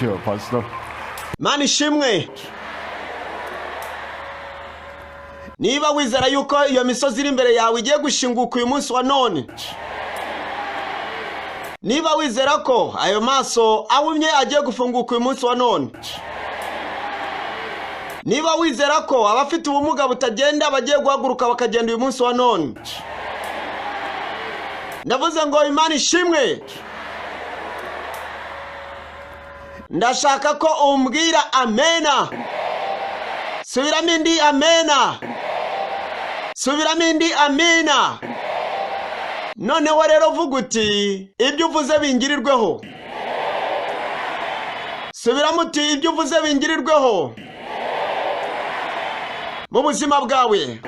Thank you, Pastor. Mana ishimwe. Niba wizera yuko iyo misozi iri imbere yawe igiye gushinguka uyu munsi wa none, niba wizera ko ayo maso ahumye agiye gufunguka uyu munsi wa none, niba wizera ko abafite ubumuga butagenda bagiye guhaguruka bakagenda uyu munsi wa none, ndavuze ngo Imana ishimwe. Ndashaka ko umbwira amena. Subiramo indi amena. Subiramo indi amina. Noneho rero vuga uti ibyo uvuze bingirirweho. Subiramo uti ibyo uvuze bingirirweho mu buzima bwawe.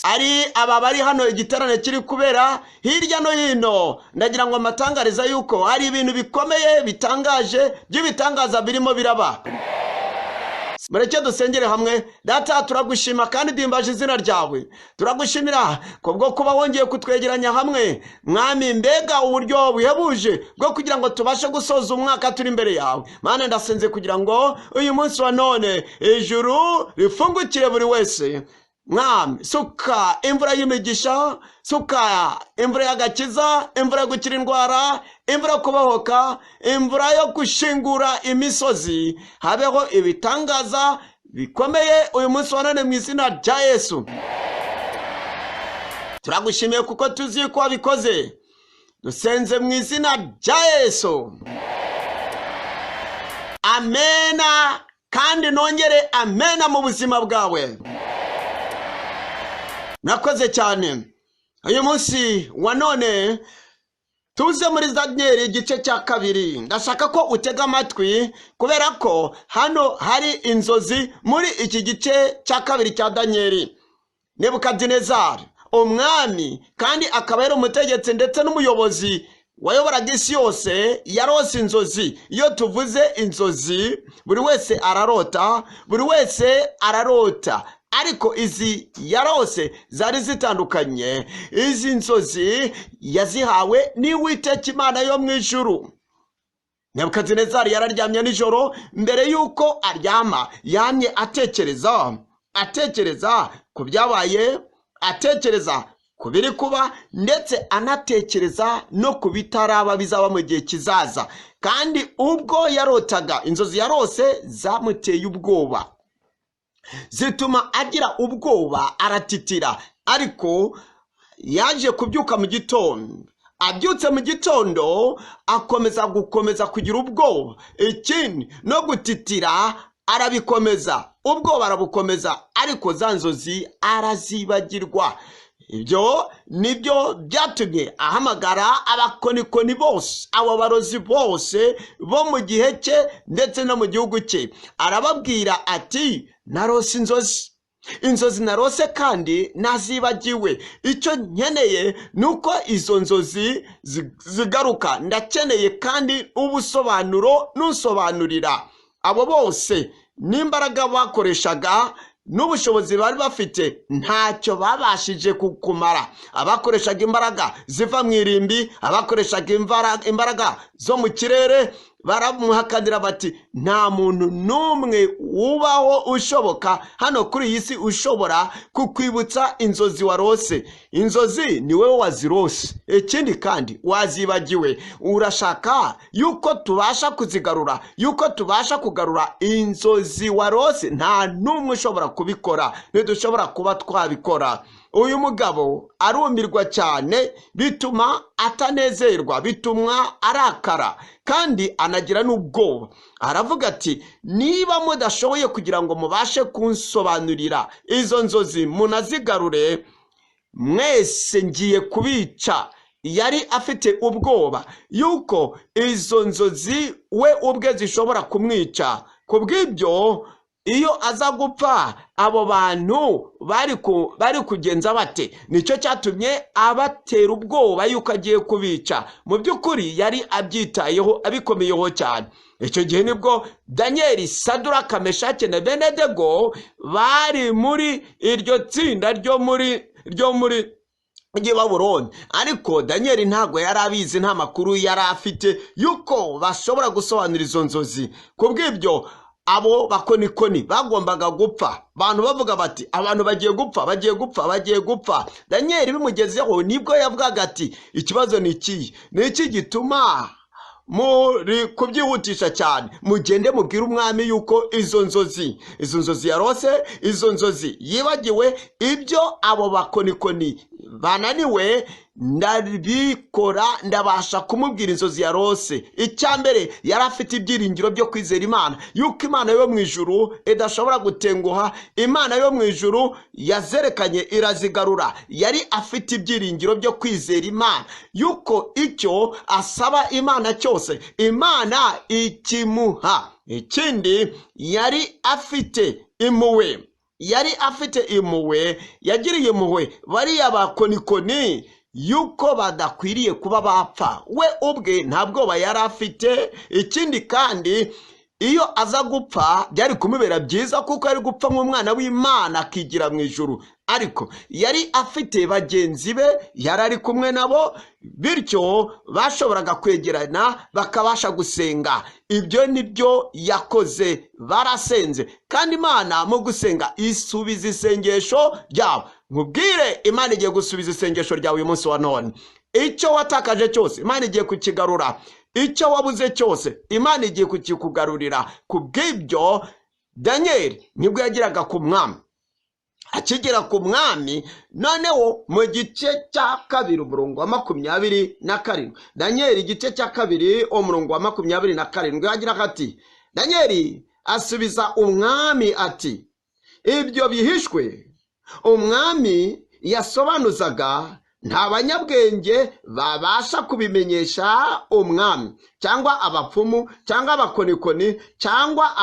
Ari aba bari hano igiterane kiri kubera hirya no hino, ndagira ngo amatangariza yuko hari ibintu bikomeye bitangaje by'ibitangaza birimo biraba. Mureke dusengere hamwe. Data, turagushima kandi duhimbaje izina ryawe. Turagushimira kubwo kuba wongeye kutwegeranya hamwe. Mwami, mbega uburyo buhebuje bwo kugira ngo tubashe gusoza umwaka turi imbere yawe. Mana, ndasenze kugira ngo uyu munsi wa none ijuru rifungukire buri wese. Mwami, suka imvura y'imigisha, suka imvura y'agakiza, imvura yo gukira indwara, imvura yo kubohoka, imvura yo gushingura imisozi. Habeho ibitangaza bikomeye uyu munsi wa none mu izina rya Yesu. Turagushimiye kuko tuzi ko wabikoze. Dusenze mu izina rya Yesu. Amena, kandi nongere amena mu buzima bwawe. Nakoze cyane. Uyu munsi wa none tuze muri Daniel igice cya 2. Ndashaka ko utega amatwi kubera ko hano hari inzozi muri iki gice cya 2 cya Daniel. Nebukadinezari, umwami kandi akaba yari umutegetsi ndetse n'umuyobozi wayoboraga isi yose, yarose inzozi. Iyo tuvuze inzozi, buri wese ararota, buri wese ararota. Ariko izi yarose zari zitandukanye. Izi nzozi yazihawe n'Uwiteka Imana yo mu ijuru. Nebukadinezari yararyamye nijoro. Mbere yuko aryama yamye atekereza ku byabaye, atekereza ku biri kuba, ndetse anatekereza no ku bitaraba bizaba mu gihe kizaza. Kandi ubwo yarotaga, inzozi yarose zamuteye ubwoba, zituma agira ubwoba, aratitira. Ariko yaje kubyuka mu gitondo. Abyutse mu gitondo akomeza kugira ubwoba, ikindi no gutitira arabikomeza, ubwoba arabukomeza, ariko za nzozi arazibagirwa. Ibyo nibyo byatumye ahamagara abakonikoni bose, abo barozi bose bo mu gihe cye ndetse no mu gihugu cye. Arababwira ati, narose inzozi narose kandi nazibagiwe. Icyo nkeneye nuko izo nzozi zigaruka. Ndakeneye kandi ubusobanuro n'usobanurira. Abo bose n'imbaraga bakoreshaga n'ubushobozi bari bafite ntacyo babashije kukumara. Abakoreshaga imbaraga ziva mu irimbi, abakoreshaga imbaraga zo mu kirere, baramuhakanira bati, nta muntu n'umwe ubaho ushoboka hano kuri iyi si ushobora kukwibutsa inzozi warose. Inzozi ni wowe wazirose, ikindi kandi wazibagiwe. Urashaka yuko tubasha kuzigarura, yuko tubasha kugarura inzozi warose? Nta n'umwe ushobora kubikora, ntidushobora kuba twabikora. Uyu mugabo arumirwa cyane, bituma atanezerwa, bituma arakara kandi anagira n'ubwoba. Aravuga ati, niba mudashoboye kugira ngo mubashe kunsobanurira izo nzozi munazigarure, mwese ngiye kubica. Yari afite ubwoba yuko izo nzozi we ubwe zishobora kumwica. Kubw'ibyo iyo aza gupfa, abo bantu bari kugenza bate? Nicyo cyatumye abatera ubwoba yuko agiye kubica. Mu by'ukuri yari abyitayeho, abikomeyeho cyane. Icyo gihe nibwo Daniel, Saduraka, Meshaki na Abednego bari muri iryo tsinda ryo muri Babuloni. Ariko Daniel ntago yari abizi, nta makuru yari afite yuko bashobora gusobanura izo nzozi. Kubw'ibyo abo bakonikoni bagombaga gupfa. Abantu bavuga bati abantu bagiye gupfa, bagiye gupfa, bagiye gupfa. Daniel bimugezeho nibwo yavugaga ati ikibazo ni iki gituma muri kubyihutisha cyane? Mugende mubwire umwami yuko izo nzozi yarose, izo nzozi yibagiwe, ibyo abo bakonikoni bananiwe ndabikora, ndabasha kumubwira inzozi yarose. Icyambere yari afite ibyiringiro byo kwizera Imana, yuko Imana yo mu ijuru idashobora gutenguha. Imana yo mu ijuru yazerekanye irazigarura. Yari afite ibyiringiro byo kwizera Imana, yuko icyo asaba Imana cyose Imana ikimuha. Ikindi yari afite impuhwe, yagiriye impuhwe bariya bakonikoni yuko badakwiriye kuba bapfa. We ubwe nta bwoba yari afite. Ikindi kandi iyo aza gupfa byari kumubera byiza, kuko yari gupfa nk'umwana w'Imana akigira mu ijuru. Ariko yari afite bagenzi be, yari ari kumwe nabo, bityo bashoboraga kwegerana bakabasha gusenga. Ibyo nibyo yakoze, barasenze, kandi Imana mu gusenga isubiza isengesho ryabo. Nkubwire, Imana igiye gusubiza isengesho ryawe uyu munsi wa none. Icyo watakaje cyose Imana igiye kukigarura, icyo wabuze cyose Imana igiye kukikugarurira. Kubw'ibyo Daniel nibwo yagiraga ku mwami. Akigera ku mwami, noneho mu gice cya kabiri umurongo wa 27, Daniel igice cya kabiri umurongo wa 27 yagira ati, Daniel asubiza umwami ati, ibyo bihishwe umwami yasobanuzaga nta banyabwenge babasha kubimenyesha umwami, cyangwa abapfumu, cyangwa abakonikoni, cyangwa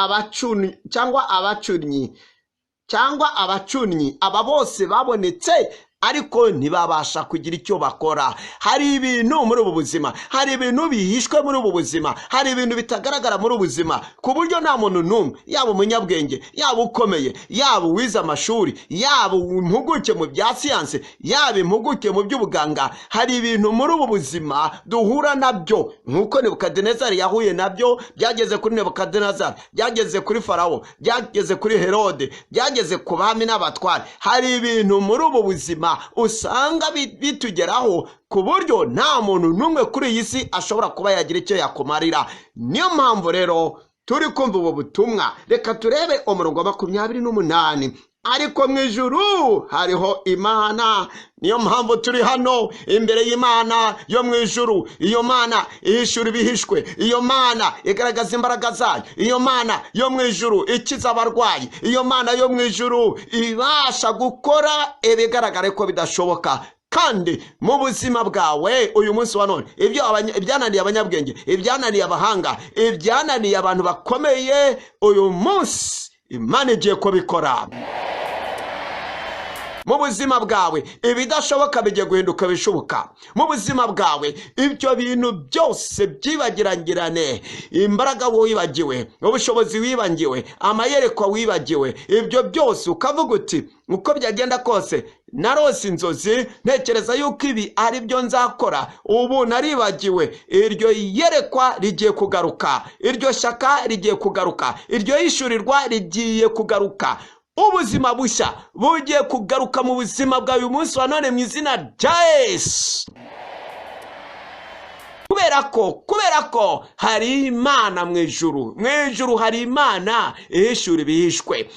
abacunyi. Aba bose babonetse ariko ntibabasha kugira icyo bakora. Hari ibintu muri ubu buzima, hari ibintu bihishwe muri ubu buzima, hari ibintu bitagaragara muri ubu buzima, ku buryo nta muntu n'umwe, yaba umunyabwenge, yaba ukomeye, yaba uwize amashuri, yaba impuguke mu bya siyanse, yaba impuguke mu by'ubuganga, hari ibintu muri ubu buzima duhura nabyo, nk'uko Nebukadinezari yahuye nabyo. Byageze kuri Nebukadinezari, byageze kuri Farawo, byageze kuri Herode, byageze ku bami n'abatware. Hari ibintu muri ubu buzima usanga bitugeraho ku buryo nta muntu n'umwe kuri iyi si ashobora kuba yagira icyo yakumarira. Niyo mpamvu rero turi kumva ubu butumwa. Reka turebe umurongo wa 28. Ariko mu ijuru hariho Imana. Niyo mpamvu turi hano imbere y'Imana yo mu ijuru. Iyo Mana ihishura ibihishwe, iyo Mana igaragaza imbaraga zayo, iyo Mana yo mu ijuru ikiza abarwayi, iyo Mana yo mu ijuru ibasha gukora ibigaragara ko bidashoboka. Kandi mu buzima bwawe uyu munsi wa none, ibyananiye abanyabwenge, ibyananiye abahanga, ibyananiye abantu bakomeye, uyu munsi Imana igiye kubikora. Mu buzima bwawe ibidashoboka bigiye guhinduka bishoboka. Mu buzima bwawe ibyo bintu byose byibagirangirane, imbaraga wibagiwe, ubushobozi wibagiwe, amayerekwa wibagiwe, ibyo byose ukavuga uti uko byagenda kose narose inzozi ntekereza yuko ibi ari byo nzakora, ubu naribagiwe. Iryo yerekwa rigiye kugaruka, iryo shyaka rigiye kugaruka, iryo yishurirwa rigiye kugaruka. Ubuzima bushya bugiye kugaruka mu buzima bwawe uyu munsi wa none mu izina rya Yesu. Kubera ko hari Imana mu ijuru. Mu ijuru hari Imana ihishura ibihishwe.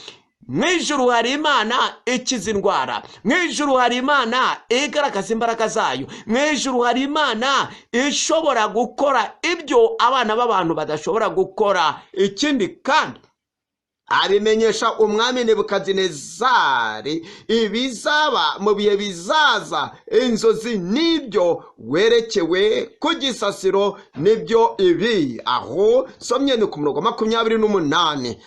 Mu ijuru hari Imana ikiza indwara. Mu ijuru hari Imana igaragaza imbaraga zayo. Mu ijuru hari Imana ishobora gukora ibyo abana b'abantu badashobora gukora. Ikindi kandi abimenyesha umwami Nebukadinezari ibizaba mu bihe bizaza. Inzozi nibyo werekewe ku gisasiro nibyo ibi. Aho somye ni ku murongo wa 28.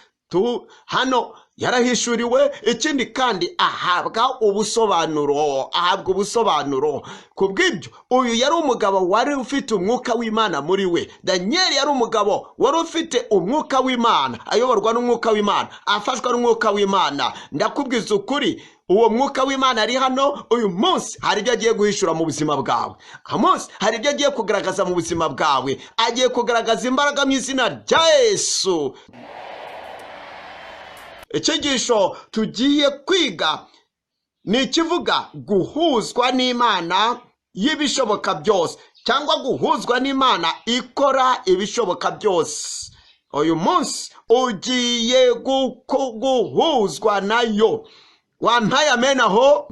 Hano yarahishuriwe. Ikindi kandi ahabwa ubusobanuro. Kubw'ibyo uyu yari umugabo wari ufite umwuka w'Imana muri we. Daniel yari umugabo wari ufite umwuka w'Imana, ayoborwa n'umwuka w'Imana, afashwa n'umwuka w'Imana. Ndakubwiza ukuri, uwo mwuka w'Imana ari hano uyu munsi. Hari ibyo agiye guhishura mu buzima bwawe, munsi hari ibyo agiye kugaragaza mu buzima bwawe. Agiye kugaragaza imbaraga mu izina rya Yesu. Icyigisho tugiye kwiga ni ikivuga guhuzwa n'Imana y'ibishoboka byose, cyangwa guhuzwa n'Imana ikora ibishoboka byose. Uyu munsi ugiye guhuzwa nayo. Wampaye amen aho?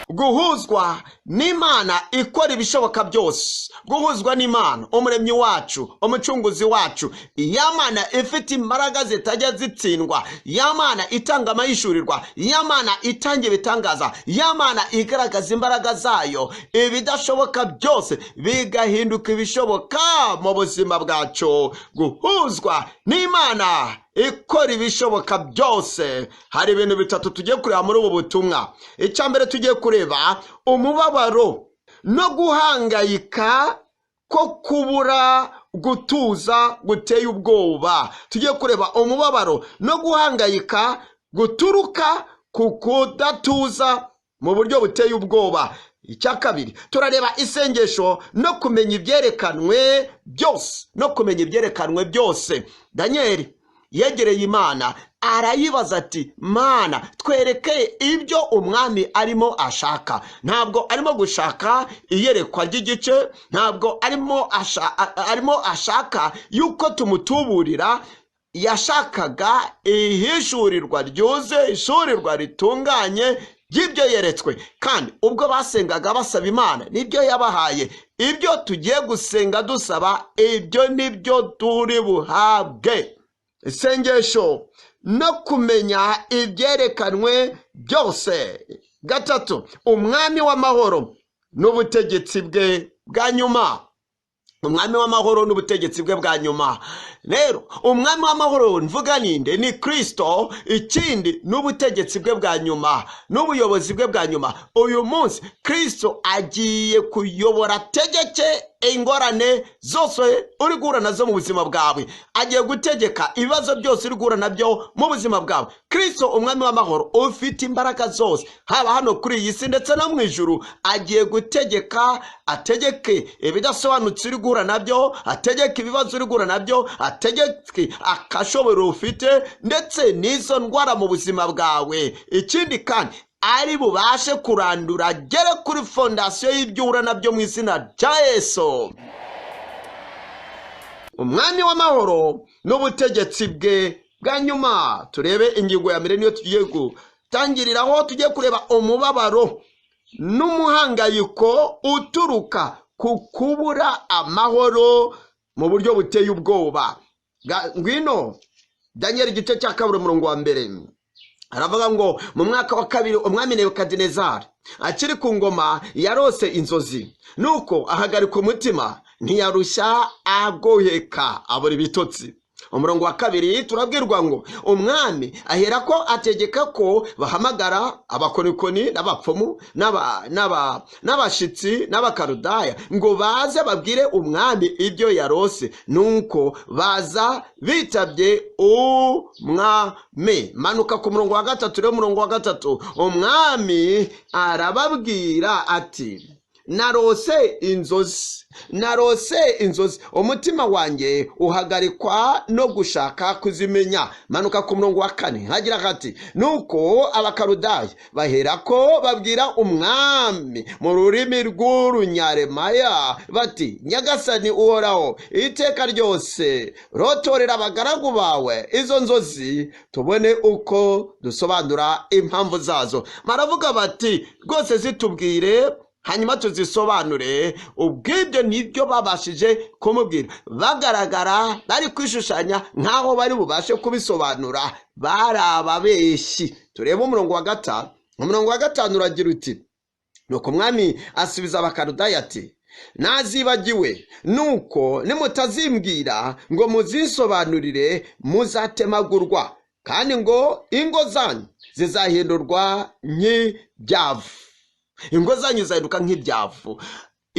Guhuzwa n'Imana ikora ibishoboka byose. Guhuzwa n'Imana umuremyi wacu, umucunguzi wacu, Imana ifite imbaraga zitajya zitsindwa, Imana itanga amayishurirwa, Imana itanga ibitangaza, Imana igaragaza imbaraga zayo, ibidashoboka byose bigahinduka ibishoboka mu buzima bwacu. Guhuzwa n'Imana ikora ibishoboka byose. Hari ibintu bitatu tugiye kureba muri ubu butumwa. Icya mbere tugiye kureba umubabaro no guhangayika ko kubura gutuza guteye ubwoba. Tugiye kureba umubabaro no guhangayika guturuka ku kudatuza mu buryo buteye ubwoba. Icya kabiri turareba isengesho no kumenya ibyerekanwe byose, no kumenya ibyerekanwe byose. Danieli yegereye Imana arayibaza ati, Mana twereke ibyo umwami arimo ashaka. Ntabwo arimo gushaka iyerekwa ry'igice, ntabwo arimo ashaka yuko tumutuburira. Yashakaga ihishurirwa ryuze, ishurirwa ritunganye ry'ibyo yeretswe. Kandi ubwo basengaga basaba Imana nibyo yabahaye. Ibyo tugiye gusenga dusaba, ibyo nibyo turi buhabwe. Isengesho no kumenya ibyerekanwe byose. Gatatu, umwami w'amahoro n'ubutegetsi bwe bwa nyuma. Umwami w'amahoro n'ubutegetsi bwe bwa nyuma. Rero umwami w'amahoro mvuga ninde? Ni Kristo. Ikindi n'ubutegetsi bwe bwa nyuma, n'ubuyobozi bwe bwa nyuma. Uyu munsi Kristo agiye kuyobora, tegeke ingorane zose uri guhura nazo mu buzima bwawe. Agiye gutegeka ibibazo byose uri guhura nabyo mu buzima bwawe. Kristo umwami w'amahoro ufite imbaraga zose, haba hano kuri iyi si ndetse no mu ijuru. Agiye gutegeka, ategeke ibidasobanutse uri guhura nabyo, ategeke ibibazo uri guhura nabyo, ategeke akashobora ufite ndetse n'izo ndwara mu buzima bwawe. Ikindi kandi ari bubashe kurandura, gere kuri fondasiyo y'ibyo uhura nabyo mu izina rya Yesu. Umwami w'amahoro n'ubutegetsi bwe bwa nyuma. Turebe ingingo ya mbere niyo tugiye gutangiriraho. Tugiye kureba umubabaro n'umuhangayiko uturuka ku kubura amahoro mu buryo buteye ubwoba. Ngwino Danieli igice cya 2 umurongo wa 1. Aravuga ngo mu mwaka wa 2 umwami Nebukadinezari akiri ku ngoma yarose inzozi, nuko ahagarika umutima, ntiyarushya agoheka, abura ibitotsi. Umurongo wa 2 turabwirwa ngo umwami aherako ategeka ko bahamagara abakonikoni n'abapfumu n'abashitsi n'abakarudaya ngo baze babwire umwami ibyo yarose. Nuko baza bitabye umwami. Manuka ku murongo wa 3. Rero umurongo wa 3 umwami arababwira ati, narose inzozi, umutima wanjye uhagarikwa no gushaka kuzimenya. Manuka ku murongo wa 4 hagira hati, nuko abakarudaya baherako babwira umwami mu rurimi rw'urunyaremaya bati, nyagasani uhoraho iteka ryose, rotorera abagaragu bawe izo nzozi tubone uko dusobanura impamvu zazo. Maravuga bati, rwose zitubwire hanyuma tuzisobanure. Ubwibyo nibyo babashije kumubwira. Bagaragara bari kwishushanya nkaho bari bubashe kubisobanura, barababeshi. Turebe umurongo wa 5. Umurongo wa 5 uragira uti, nuko umwami asubiza abakarudaya ati, nazibagiwe, nuko nimutazimbwira ngo muzisobanurire muzatemagurwa, kandi ngo ingo zanyu zizahindurwa nk'ibyavu. Ingo zanyu zahinduka nk'ibyavu.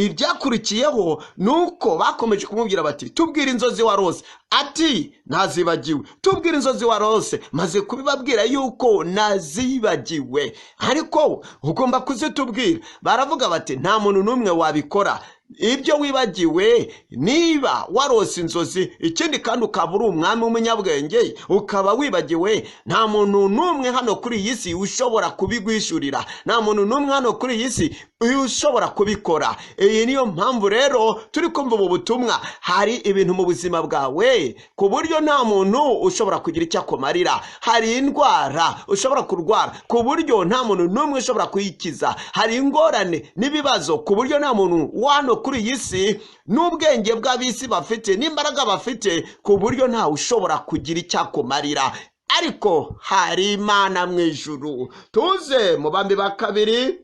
ibyakurikiyeho nuko bakomeje kumubwira bati tubwire inzozi warose. Ati nazibagiwe. Tubwire inzozi warose. Maze kubibabwira yuko nazibagiwe, ariko ugomba kuzitubwira. Baravuga bati nta muntu n'umwe wabikora ibyo wibagiwe niba warose inzozi, ikindi kandi ukaba uri umwami w'umunyabwenge ukaba wibagiwe, nta muntu n'umwe hano kuri iyi si ushobora kubigwishurira, nta muntu n'umwe hano kuri iyi si ushobora kubikora. Iyi niyo mpamvu rero turi kumva ubu butumwa. Hari ibintu mu buzima bwawe ku buryo nta muntu ushobora kugira icyo akomarira. Hari indwara ushobora kurwara ku buryo nta muntu n'umwe ushobora kuyikiza. Hari ingorane n'ibibazo ku buryo nta muntu wano kuri iyi si n'ubwenge bw'abisi bafite n'imbaraga bafite ku buryo nta ushobora kugira icyo akomarira. Ariko hari Imana mu ijuru. Tuze mu Bami ba kabiri,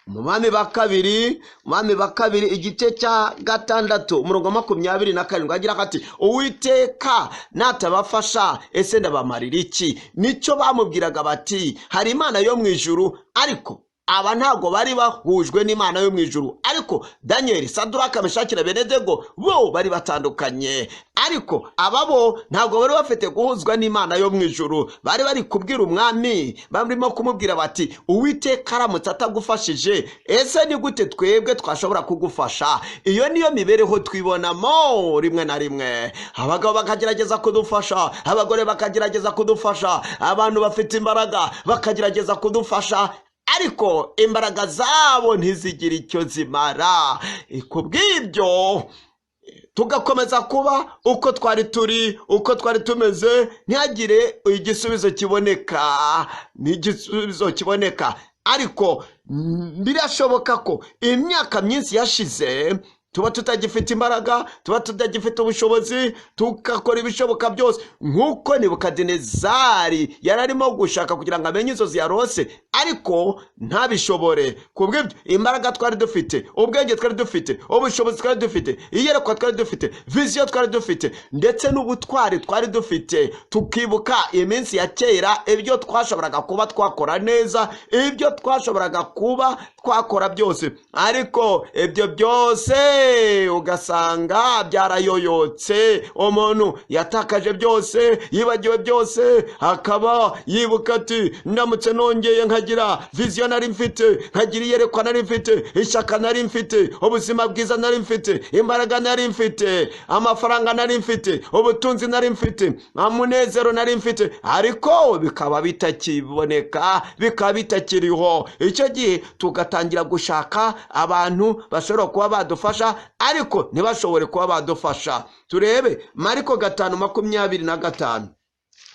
mu Bami ba kabiri igice cya 6 umurongo 27 agira ati Uwiteka natabafasha ese ndabamarira iki? Nicyo bamubwiraga bati hari Imana yo mu ijuru, ariko aba ntago bari bahujwe n'Imana yo mu ijuru. Ariko Daniel, Saduraka, Meshaki na Abednego bo bari batandukanye. Ariko ababo ntago bari bafite guhuzwa n'Imana yo mu ijuru. Bari kubwira umwami, barimo kumubwira bati Uwiteka aramutse atagufashije ese ni gute twebwe twashobora kugufasha? Iyo niyo mibereho twibonamo rimwe na rimwe. Abagabo bakagerageza kudufasha, abagore bakagerageza kudufasha, abantu bafite imbaraga bakagerageza kudufasha, ariko imbaraga zabo ntizigire icyo zimara. Kubw'ibyo tugakomeza kuba uko twari turi, uko twari tumeze, ntihagire igisubizo kiboneka. Ariko birashoboka ko imyaka myinshi yashize tuba tutagifite imbaraga, tuba tutagifite ubushobozi, tukakora ibishoboka byose nk'uko Nebukadinezari yararimo gushaka kugira ngo amenye inzozi yarose, ariko ntabishobore. Kubw'ibyo imbaraga twari dufite, ubwenge twari dufite, ubushobozi twari dufite, iyerekwa twari dufite, viziyo twari dufite, ndetse n'ubutwari twari dufite, tukibuka iminsi ya kera, ibyo twashoboraga kuba twakora neza, ibyo twashoboraga kuba twakora byose, ariko ibyo byose ugasanga byarayoyotse. Umuntu yatakaje byose, yibagiwe byose, akaba yibuka ati ndamutse nongeye nkagira viziyo nari mfite, nkagira iyerekwa nari mfite, ishyaka nari mfite, ubuzima bwiza nari mfite, imbaraga nari mfite, amafaranga nari mfite, ubutunzi nari mfite, amunezero nari mfite, ariko bikaba bitakiboneka, bikaba bitakiriho. Icyo gihe tugatangira gushaka abantu bashobora kuba badufasha, ariko ntibashobore kuba badufasha. Turebe Mariko 5:25.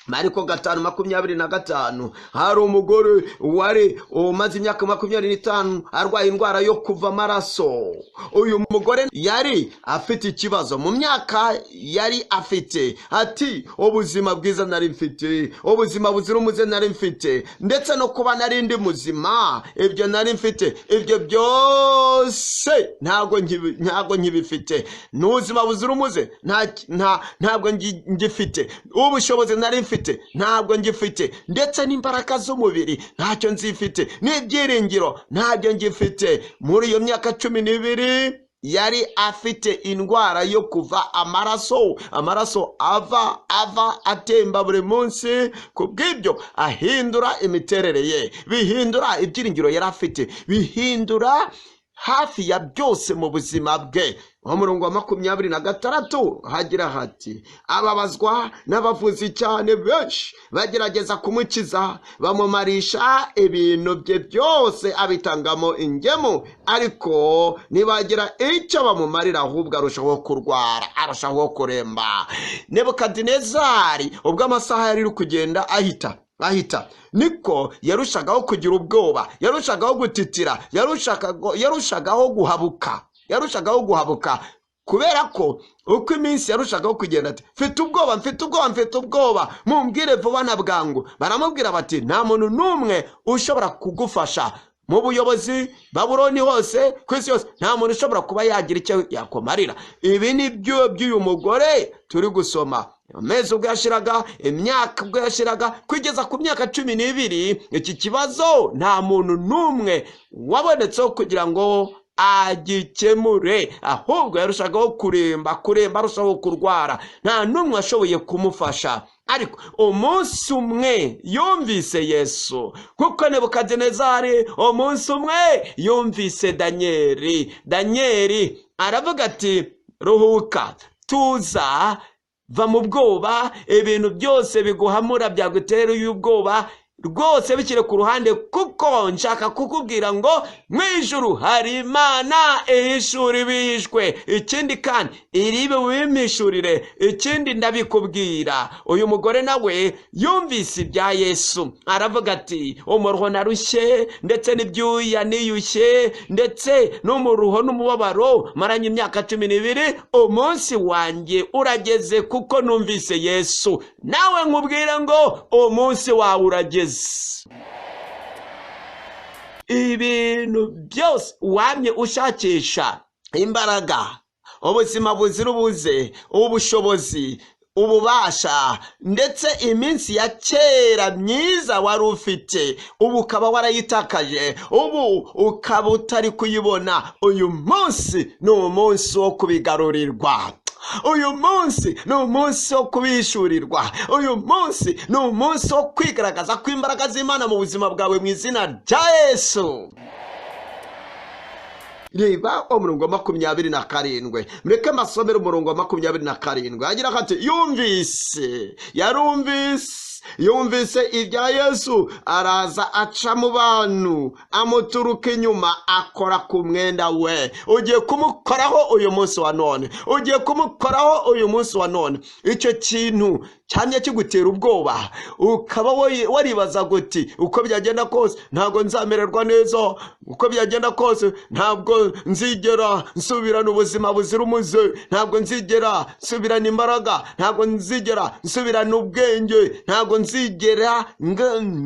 Mariko 5:25. Hari umugore wari umaze imyaka 25 arwaye indwara yo kuva amaraso. Uyu mugore yari afite ikibazo mu myaka yari afite. Ati ubuzima bwiza nari mfite, ubuzima buzira umuze nari mfite, ndetse no kuba nari ndi muzima, ibyo nari mfite, ibyo byose ntago nkibifite. N'ubuzima buzira umuze ntabwo ngifite, ubushobozi nari mfite ntabwo ngifite, ndetse n'imbaraga z'umubiri ntacyo nzifite, n'ibyiringiro ntabyo ngifite. Muri iyo myaka 12 yari afite indwara yo kuva amaraso ava atemba buri munsi. Kubw'ibyo ahindura imiterere ye, bihindura ibyiringiro yari afite, bihindura hafi ya byose mu buzima bwe. Umurongo wa 26 hagira hati ababazwa n'abavuzi cyane benshi bagerageza kumukiza, bamumarisha ibintu bye byose abitangamo ingemu, ariko nibagira icyo bamumarira ahubwo arushaho kurwara, arushaho kuremba. Nebukadinezari ubwo amasaha yari kugenda ahita niko yarushagaho kugira ubwoba, yarushagaho gutitira, yarushagaho guhabuka, kubera ko uko iminsi yarushagaho kugenda ati mfite ubwoba, mumbwire vuba na bwangu. Baramubwira bati nta muntu n'umwe ushobora kugufasha mu buyobozi Babuloni hose, ku isi yose, nta muntu ushobora kuba yagira icyo yakomarira. Ibi ni byo by'uyu mugore turi gusoma. Amezi ubwo yashiraga, imyaka ubwo yashiraga, kugeza ku myaka 12, iki kibazo nta muntu n'umwe wabonetseho kugira ngo agikemure, ahubwo yarushagaho kuremba arushaho kurwara, nta n'umwe ashoboye kumufasha. Ariko umunsi umwe yumvise Yesu, kuko Nebukadinezari umunsi umwe yumvise Danyeli aravuga ati ruhuka, tuza, va mu bwoba, ibintu byose biguhamura byagutera ubwoba rwose bikire ku ruhande, kuko nshaka kukubwira ngo mu ijuru hari Imana ihishura ibihishwe, ikindi kandi iri bubimishurire, ikindi ndabikubwira. Uyu mugore nawe yumvise ibya Yesu, aravuga ati umuruho narushye, ndetse n'ibyuya niyushye, ndetse n'umuruho n'umubabaro maranye imyaka 12, umunsi wanjye urageze kuko numvise Yesu. Nawe nkubwire ngo umunsi wawe urageze. Ibintu byose wamye ushakisha, imbaraga, ubuzima buzira umuze, ubushobozi, ububasha, ndetse iminsi ya kera myiza wari ufite, ubu ukaba warayitakaje, ubu ukaba utari kuyibona. Uyu munsi ni umunsi wo kubigarurirwa. Uyu munsi ni umunsi wo kubishurirwa. Uyu munsi ni umunsi wo kwigaragaza kw'imbaraga z'Imana mu buzima bwawe mu izina rya Yesu. Reba umurongo wa 27, mureke masomero umurongo wa 27. Agira ati yumvise ibya Yesu, araza aca mu bantu, amuturuka inyuma, akora ku mwenda we. Ugiye kumukoraho uyu munsi wa none, ugiye kumukoraho uyu munsi wa none. Icyo kintu cyane kigutera ubwoba, ukaba waribaza guti uko byagenda kose ntabwo nzamererwa neza, uko byagenda kose ntabwo nzigera nsubirana ubuzima buzira umuze, ntabwo nzigera nsubirana imbaraga, ntabwo nzigera nsubirana ubwenge, ntabwo nzigera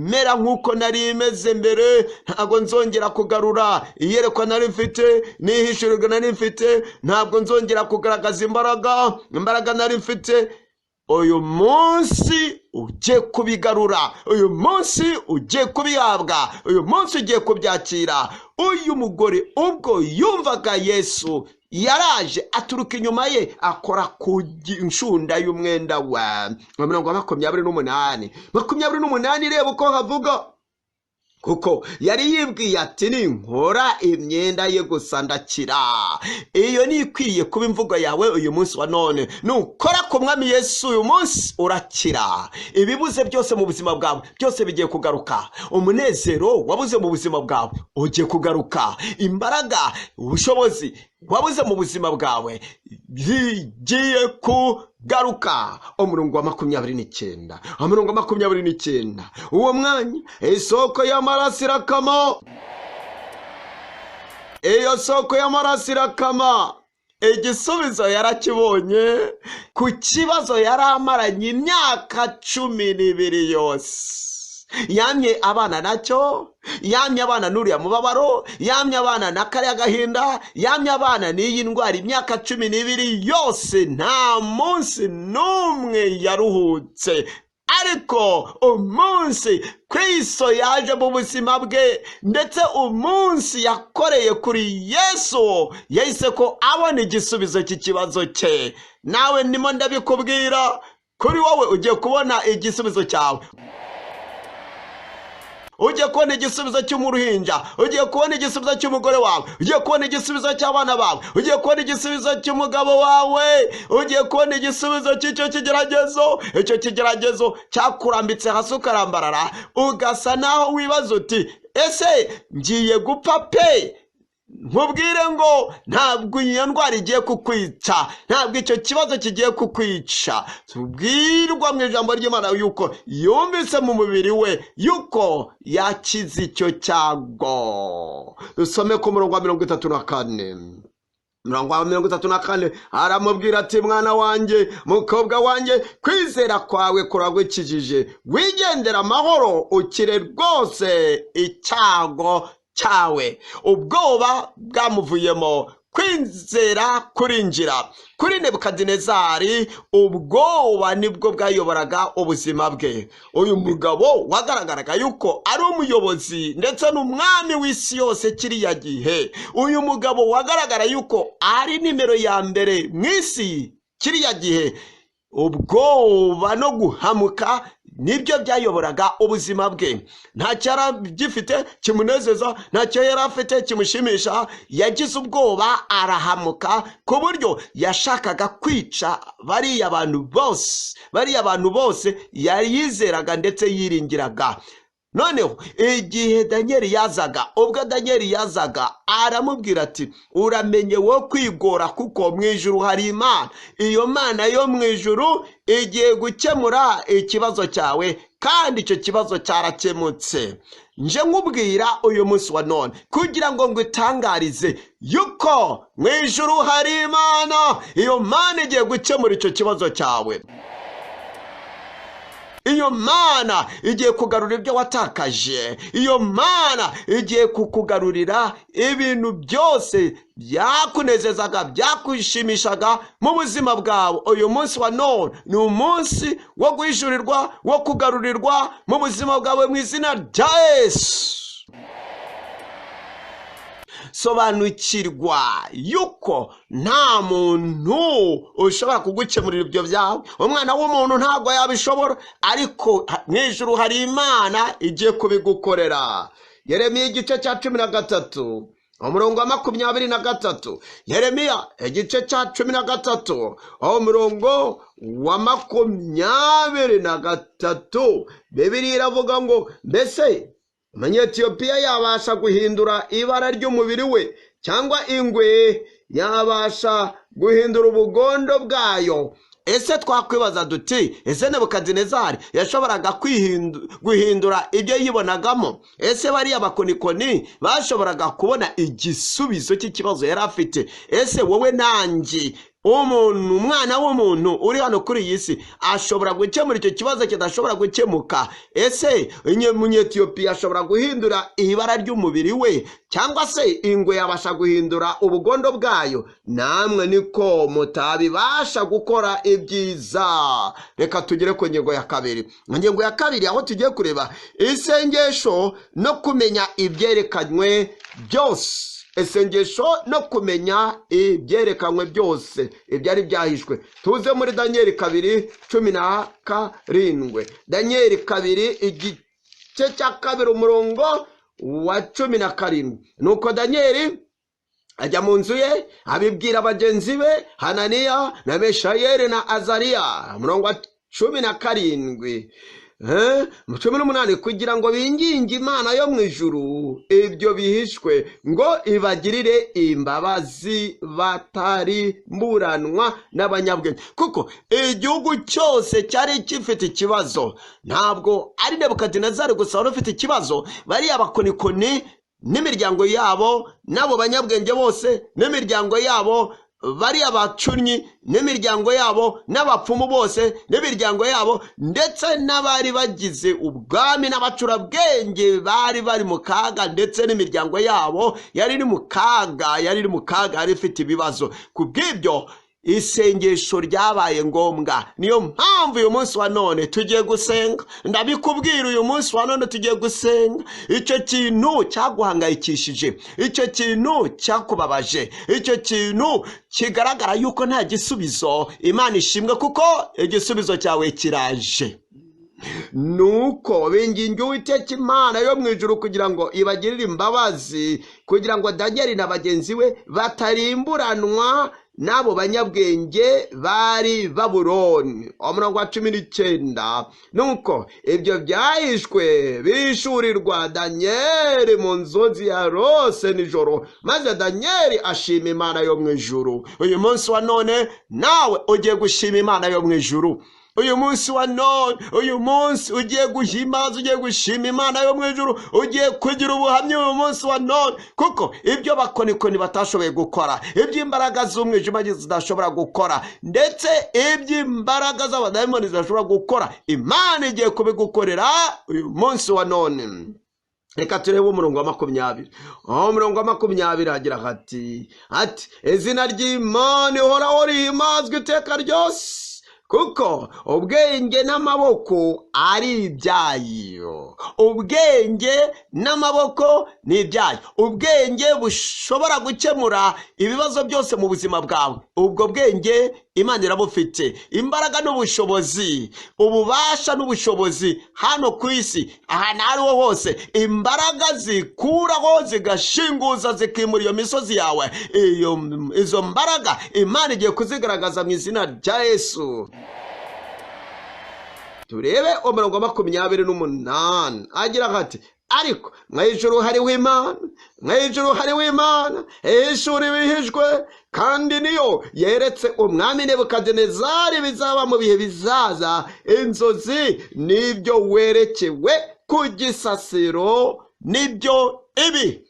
mera nk'uko nari imeze mbere, ntabwo nzongera kugarura iyerekwa nari mfite n'ihishurirwa nari mfite, ntabwo nzongera kugaragaza imbaraga nari mfite. Uyu munsi ugiye kubigarura, uyu munsi ugiye kubihabwa, uyu munsi ugiye kubyakira. Uyu mugore ubwo yumvaga Yesu, yaraje aturuka inyuma ye, akora ku nshunda y'umwenda we. 28 reba uko havuga, kuko yari yibwiye ati ninkora imyenda ye gusa ndakira. Iyo ni ikwiye kuba imvugo yawe uyu munsi wa none. Nukora ku mwami Yesu uyu munsi urakira. Ibibuze byose mu buzima bwawe byose bigiye kugaruka. Umunezero wabuze mu buzima bwawe ugiye kugaruka. Imbaraga, ubushobozi wabuze mu buzima bwawe bigiye kugaruka. Umurongo wa 29. Uwo mwanya isoko y'amaraso irakama. Iyo soko y'amaraso irakama. Igisubizo yarakibonye ku kibazo yari amaranye imyaka 12 yose. Yamye abana nacyo, yamye abana n'uriya mubabaro, yamye abana na kariya gahinda, yamye abana n'iyi ndwara imyaka 12 yose, nta munsi n'umwe yaruhutse. Ariko umunsi Kristo yaje mu buzima bwe, ndetse umunsi yakoreye kuri Yesu, yahise ko abona igisubizo cy'ikibazo cye. Nawe ndimo ndabikubwira, kuri wowe ugiye kubona igisubizo cyawe. Ugiye kubona igisubizo cy'umuruhinja, ugiye kubona igisubizo cy'umugore wawe, ugiye kubona igisubizo cy'abana bawe, ugiye kubona igisubizo cy'umugabo wawe, ugiye kubona igisubizo cy'icyo kigeragezo. Icyo kigeragezo cyakurambitse hasi ukarambarara, ugasa naho wibaza uti ese ngiye gupfa pe. Nkubwire ngo ntabwo iyo ndwara igiye kukwica, ntabwo icyo kibazo kigiye kukwica. Tubwirwa mu ijambo ry'Imana yuko yumvise mu mubiri we yuko yakize icyo cyago. Dusome ku murongo wa 34. Murongo wa 34 aramubwira ati mwana wanjye, mukobwa wanjye, kwizera kwawe kuragukijije, wigendera amahoro, ukire rwose icyago cyawe. Ubwoba bwamuvuyemo, kwizera kurinjira kuri Nebukadinezari. Ubwoba nibwo bwayoboraga ubuzima bwe. Uyu mugabo wagaragaraga yuko ari umuyobozi ndetse n'umwami w'isi yose kiriya gihe. Uyu mugabo wagaragara yuko ari nimero ya mbere mu isi kiriya gihe. Ubwoba no guhamuka nibyo byayoboraga ubuzima bwe. Ntacyo yari agifite kimunezeza, ntacyo yari afite kimushimisha. Yagize ubwoba arahamuka ku buryo yashakaga kwica bariya bantu bose yari yizeraga ndetse yiringiraga. Noneho igihe Danieli yazaga, ubwo Danieli yazaga aramubwira ati, uramenye wo kwigora kuko mu ijuru hari Imana. Iyo Mana yo mu ijuru igiye gukemura ikibazo cyawe, kandi icyo kibazo cyarakemutse. Nje nkubwira uyu munsi wa none kugira ngo ngutangarize yuko mu ijuru hari Imana. Iyo Mana igiye gukemura icyo kibazo cyawe. Iyo Mana igiye kugarura ibyo watakaje. Iyo Mana igiye kukugarurira ibintu byose byakunezezaga, byakushimishaga mu buzima bwawe. Uyu munsi wa none ni umunsi wo guhishurirwa, wo kugarurirwa mu buzima bwawe mu izina rya Yesu. Sobanukirwa yuko nta muntu ushobora kugukemurira ibyo byawe. Umwana w'umuntu ntabwo yabishobora, ariko mu ijuru hari Imana igiye kubigukorera. Yeremiya igice cya 13 umurongo wa 23. Yeremiya igice cya 13 umurongo wa 23. Bibiliya iravuga ngo, mbese Umunyetiyopiya yabasha guhindura ibara ry'umubiri we, cyangwa ingwe yabasha guhindura ubugondo bwayo? Ese twakwibaza duti, ese Nebukadinezari yashoboraga guhindura ibyo yibonagamo? Ese bariya bakonikoni bashoboraga kubona igisubizo cy'ikibazo yari afite? Ese wowe nanjye, umwana w'umuntu uri hano kuri iyi si, ashobora gukemura icyo kibazo kidashobora gukemuka? Ese Umunyetiyopiya ashobora guhindura ibara ry'umubiri we, cyangwa se ingwe yabasha guhindura ubugondo bwayo? Namwe niko mutabibasha gukora ibyiza. Reka tugere ku ngingo ya kabiri. Ingingo ya kabiri aho tugiye kureba isengesho no kumenya ibyerekanywe byose. Isengesho no kumenya ibyerekanywe byose, ibyari byahishwe. Tuze muri Danieli 2:17. Danieli 2 igice cya 2 umurongo wa 17. Nuko Danieli ajya mu nzu ye abibwira bagenzi be Hananiya na Meshayeli na Azariya. Umurongo wa 17. 18, kugira ngo binginge Imana yo mu ijuru ibyo bihishwe, ngo ibagirire imbabazi batarimburanwa n'abanyabwenge. Kuko igihugu cyose cyari gifite ikibazo. Ntabwo ari Nebukadinezari gusa wari ufite ikibazo. Bariya bakonikoni n'imiryango yabo, n'abo banyabwenge bose n'imiryango yabo, bariya bacunyi n'imiryango yabo, n'abapfumu bose n'imiryango yabo, ndetse n'abari bagize ubwami n'abacurabwenge bari bari mu kaga, ndetse n'imiryango yabo yari iri mu kaga, yari ifite ibibazo. Kubw'ibyo isengesho ryabaye ngombwa. Niyo mpamvu uyu munsi wa none tugiye gusenga. Ndabikubwira, uyu munsi wa none tugiye gusenga. Icyo kintu cyaguhangayikishije, icyo kintu cyakubabaje, icyo kintu kigaragara yuko nta gisubizo, Imana ishimwe kuko igisubizo cyawe kiraje. Nuko binginge Uwiteka Imana yo mu ijuru kugira ngo ibagirire imbabazi, kugira ngo Danieli na bagenzi we batarimburanwa n'abo banyabwenge bari Babuloni. Umurongo wa 19. Nuko ibyo byahishwe bishurirwa Danieli mu nzozi yarose nijoro, maze Danieli ashima Imana yo mu ijuru. Uyu munsi wa none nawe ugiye gushima Imana yo mu ijuru. Uyu munsi wa none, uyu munsi ugiye guhimbaza, ugiye gushima Imana yo mu ijuru, ugiye kugira ubuhamya uyu munsi wa none, kuko ibyo bakonikoni batashoboye gukora, iby'imbaraga z'umwijima zidashobora gukora, ndetse iby'imbaraga z'abadayimoni zidashobora gukora, Imana igiye kubigukorera uyu munsi wa none. reka turebe umurongo wa 20. Umurongo wa 20 hagira hati izina ry'Imana ihoraho rihimazwe iteka ryose, kuko ubwenge n'amaboko ari ibyayo. Ubwenge n'amaboko ni ibyayo. Ubwenge bushobora gukemura ibibazo byose mu buzima bwawe. Ubwo bwenge Imana irabufite. Imbaraga n'ubushobozi, ububasha n'ubushobozi hano ku isi, ahantu ariho hose, imbaraga zikuraho zigashinguza zikimura iyo misozi yawe. Izo mbaraga Imana igiye kuzigaragaza mu izina rya Yesu. Turebe umurongo wa 28 agira hati ariko mw'ijuru hariho Imana, mw'ijuru hariho Imana ishuri bihishwe, kandi niyo yeretse umwami Nebukadinezari bizaba mu bihe bizaza. Inzozi nibyo werekewe ku gisasiro, nibyo ibi.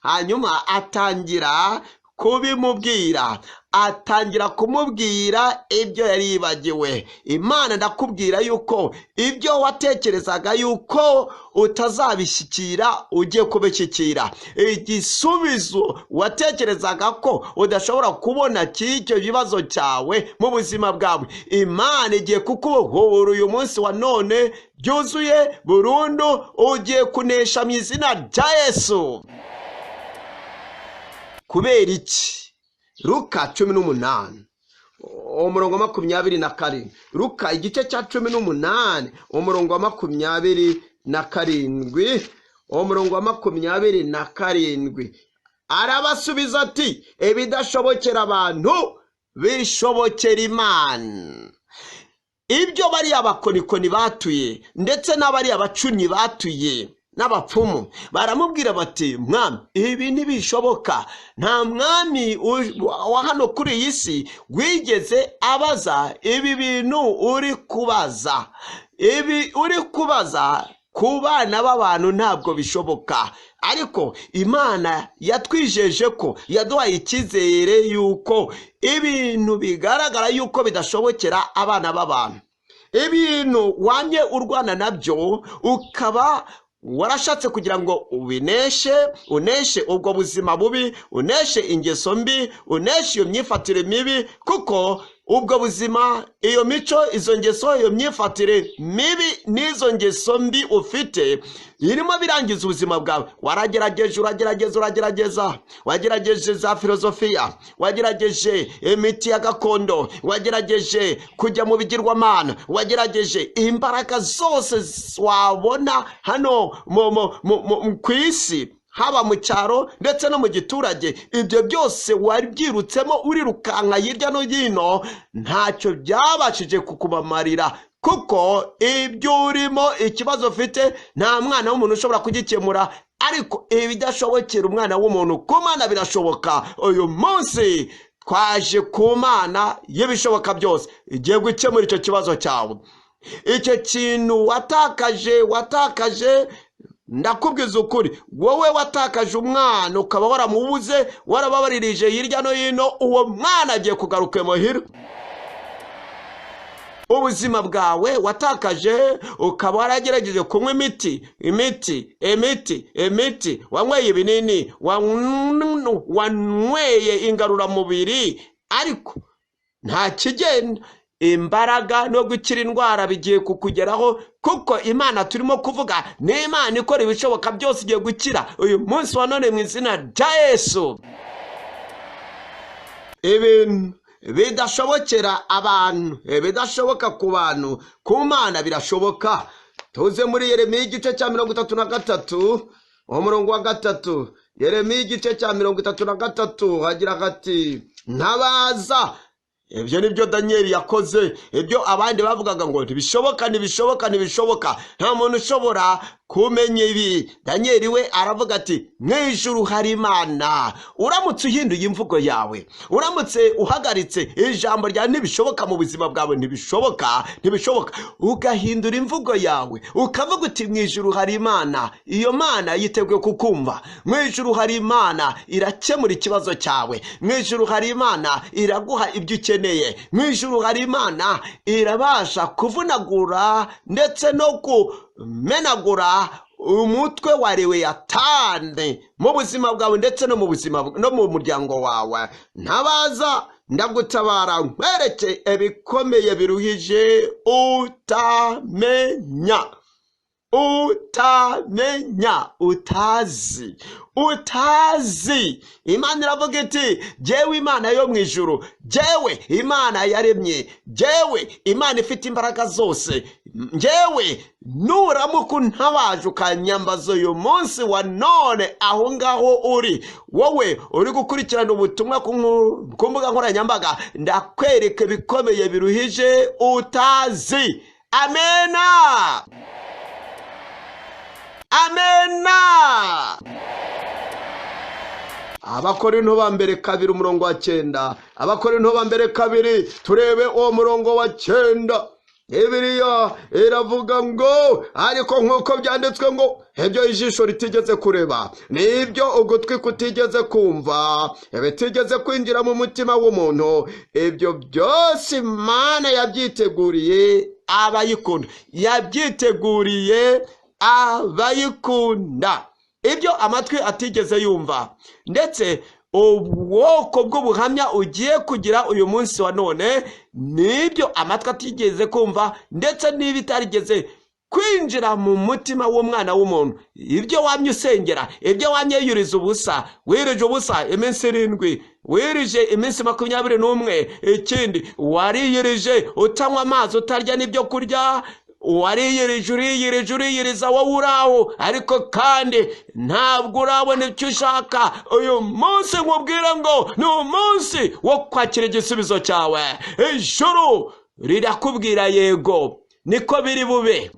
Hanyuma atangira kubimubwira, atangira kumubwira ibyo yari yibagiwe. Imana ndakubwira yuko ibyo watekerezaga yuko utazabishyikira ugiye kubishyikira. Igisubizo watekerezaga ko udashobora kubona cy'icyo bibazo cyawe mu buzima bwawe, Imana igiye kukubohora uyu munsi wa none byuzuye burundu. Ugiye kunesha mu izina rya Yesu. Kubera iki? Luka 18 umurongo wa 27. Luka igice cya 18 umurongo wa 27. Umurongo wa 27 arabasubiza ati ibidashobokera abantu bishobokera Imana. Ibyo bari abakonikoni batuye ndetse n'abari abacunyi batuye n'abapfumu baramubwira bati mwami ibi ntibishoboka. Nta mwami wa hano kuri iyi si wigeze abaza ibi bintu uri kubaza. Ibi uri kubaza ku bana b'abantu ntabwo bishoboka. Ariko Imana yatwijeje ko, yaduhaye icyizere yuko ibintu bigaragara yuko bidashobokera abana b'abantu. Ibintu wamye urwana nabyo ukaba warashatse kugira ngo uneshe ubwo buzima bubi, uneshe ingeso mbi, uneshe iyo myifatire mibi, kuko ubwo buzima, iyo mico, izo ngeso, iyo myifatire mibi n'izo ngeso mbi ufite irimo birangiza ubuzima bwawe. Wagerageje za filozofiya, wagerageje imiti ya gakondo, wagerageje kujya mu bigirwamana, wagerageje imbaraga zose wabona hano ku isi, haba mu cyaro ndetse no mu giturage. Ibyo byose wari byirutsemo urirukanka hirya no hino, ntacyo byabashije kukubamarira, kuko ibyo urimo, ikibazo ufite, nta mwana w'umuntu ushobora kugikemura. Ariko ibidashobokera umwana w'umuntu ku Mana birashoboka. Uyu munsi twaje ku Mana y'ibishoboka byose, igiye gukemura icyo kibazo cyawe. Icyo kintu watakaje ndakubwiza ukuri, wowe watakaje umwana ukaba waramubuze, warababaririje hirya no hino, uwo mwana agiye kugaruka muhira. Ubuzima bwawe watakaje ukaba waragerageje kunywa imiti, wanyweye ibinini, wanyweye ingaruramubiri, ariko nta kigenda. Imbaraga no gukira indwara bigiye kukugeraho, kuko Imana turimo kuvuga ni Imana ikora ibishoboka byose, igiye gukira uyu munsi wa none mu izina rya Yesu. Ibintu bidashobokera abantu, bidashoboka ku bantu, ku Mana birashoboka. Tuze muri Yeremiya igice cya 33 umurongo wa 3. Yeremiya igice cya 33 hagira hati ntabaza. Ibyo nibyo Danieli yakoze. Ibyo abandi bavugaga ngo ntibishoboka, nta muntu ushobora kumenya ibi. Danieli we aravuga ati mw'ijuru hari Imana. Uramutse uhinduye imvugo yawe, uramutse uhagaritse ijambo rya ntibishoboka mu buzima bwawe, ntibishoboka, ugahindura imvugo yawe ukavuga uti mw'ijuru hari Imana, iyo Mana yiteguye kukumva. Mw'ijuru hari Imana irakemura ikibazo cyawe. Mw'ijuru hari Imana iraguha ibyo ukeneye. dukeneye. Mu ijuru hari Imana irabasha kuvunagura ndetse no kumenagura umutwe wa Lewiyatani mu buzima bwawe ndetse no mu buzima no mu muryango wawe. Ntabaza ndagutabara nkwereke ibikomeye biruhije utamenya, utazi. Imana iravuga iti jewe Imana yo mu ijuru, jewe Imana yaremye, jewe Imana ifite imbaraga zose, jewe nuramuka untabaje ukanyambaza uyu munsi wa none aho ngaho uri, wowe uri gukurikirana ubutumwa ku mbuga nkoranyambaga, ndakwereka ibikomeye biruhije utazi. Amena, amena. Abakorinto ba mbere 2:9, Abakorinto ba mbere 2 turebe uwo murongo wa 9. Bibiliya iravuga ngo ariko nk'uko byanditswe ngo ibyo ijisho ritigeze kureba, nibyo ugutwi kutigeze kumva, bitigeze kwinjira mu mutima w'umuntu, ibyo byose Imana yabyiteguriye abayikunda, yabyiteguriye abayikunda. Ibyo amatwi atigeze yumva ndetse ubwoko bw'ubuhamya ugiye kugira uyu munsi wa none, nibyo amatwi atigeze kumva ndetse n'ibitarigeze kwinjira mu mutima w'umwana w'umuntu. Ibyo wamye usengera, ibyo wamye yuriza ubusa, wirije ubusa iminsi 7, wirije iminsi 21, ikindi wariyirije utanywa amazi, utarya n'ibyo kurya, uriyiriza wowe uraho, ariko kandi ntabwo urabona icyo ushaka. Uyu munsi nkubwira ngo ni umunsi wo kwakira igisubizo cyawe. Ijuru rirakubwira yego, niko biri bube.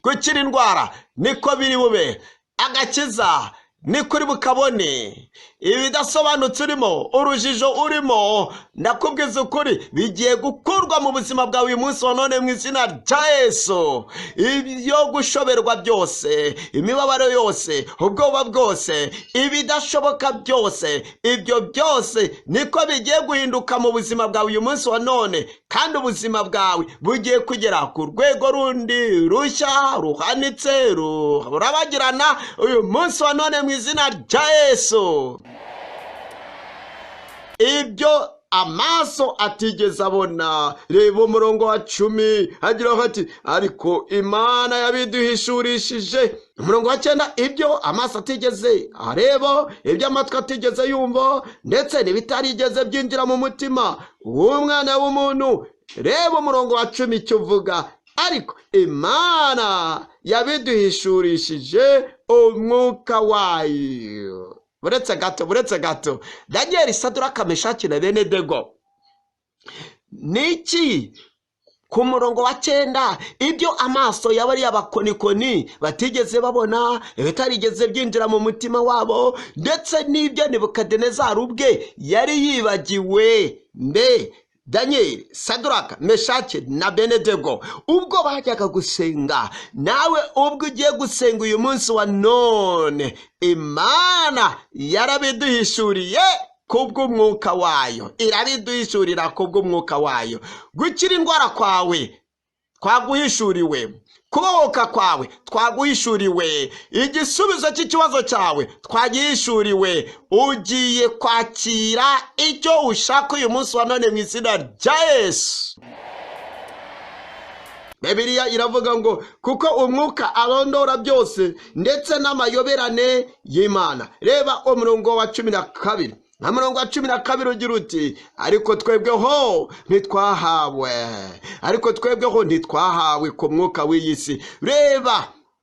Gukira indwara niko biri bube, agakiza niko uri bukabone. Ibidasobanutse urimo, urujijo urimo, ndakubwiza ukuri bigiye gukurwa mu buzima bwawe uyu munsi wa none mu izina rya Yesu. Ibyo gushoberwa byose, imibabaro yose, ubwoba bwose, ibidashoboka byose, ibyo byose niko bigiye guhinduka mu buzima bwawe uyu munsi wa none, kandi ubuzima bwawe bugiye kugera ku rwego rundi rushya, ruhanitse, rurabagirana uyu munsi wa none mu izina rya Yesu. Ibyo amaso atigeze abona, reba umurongo wa 10 hagira hati ariko Imana yabiduhishurishije. Umurongo wa 9, ibyo amaso atigeze areba, ibyo amatwi atigeze yumva ndetse n'ibitarigeze byinjira mu mutima w'umwana w'umuntu. Reba umurongo wa 10 icyo uvuga, ariko Imana yabiduhishurishije umwuka wayo. Buretse gato, Daniel, Saduraka, Meshaki na Abednego, niki ku murongo wa 9 ibyo amaso y'abari abakonikoni batigeze babona, bitarigeze byinjira mu mutima wabo, ndetse n'ibyo Nebukadinezari ubwe yari yibagiwe. Mbe Daniel, Saduraka, Meshaki na Abednego ubwo bajyaga gusenga, nawe ubwo ugiye gusenga uyu munsi wa none, Imana yarabiduhishuriye kubw'umwuka wayo, irabiduhishurira kubw'umwuka wayo. Gukira indwara kwawe twaguhishuriwe, kubohoka kwawe twaguhishuriwe, igisubizo cy'ikibazo cyawe twagihishuriwe. Ugiye kwakira icyo ushaka uyu munsi wa none mu izina rya Yesu. Bibiliya iravuga ngo kuko umwuka arondora byose ndetse n'amayoberane y'Imana. Reba umurongo wa 12. Na murongo wa 12 ugira uti ariko twebweho ntitwahawe ku mwuka w'iyisi.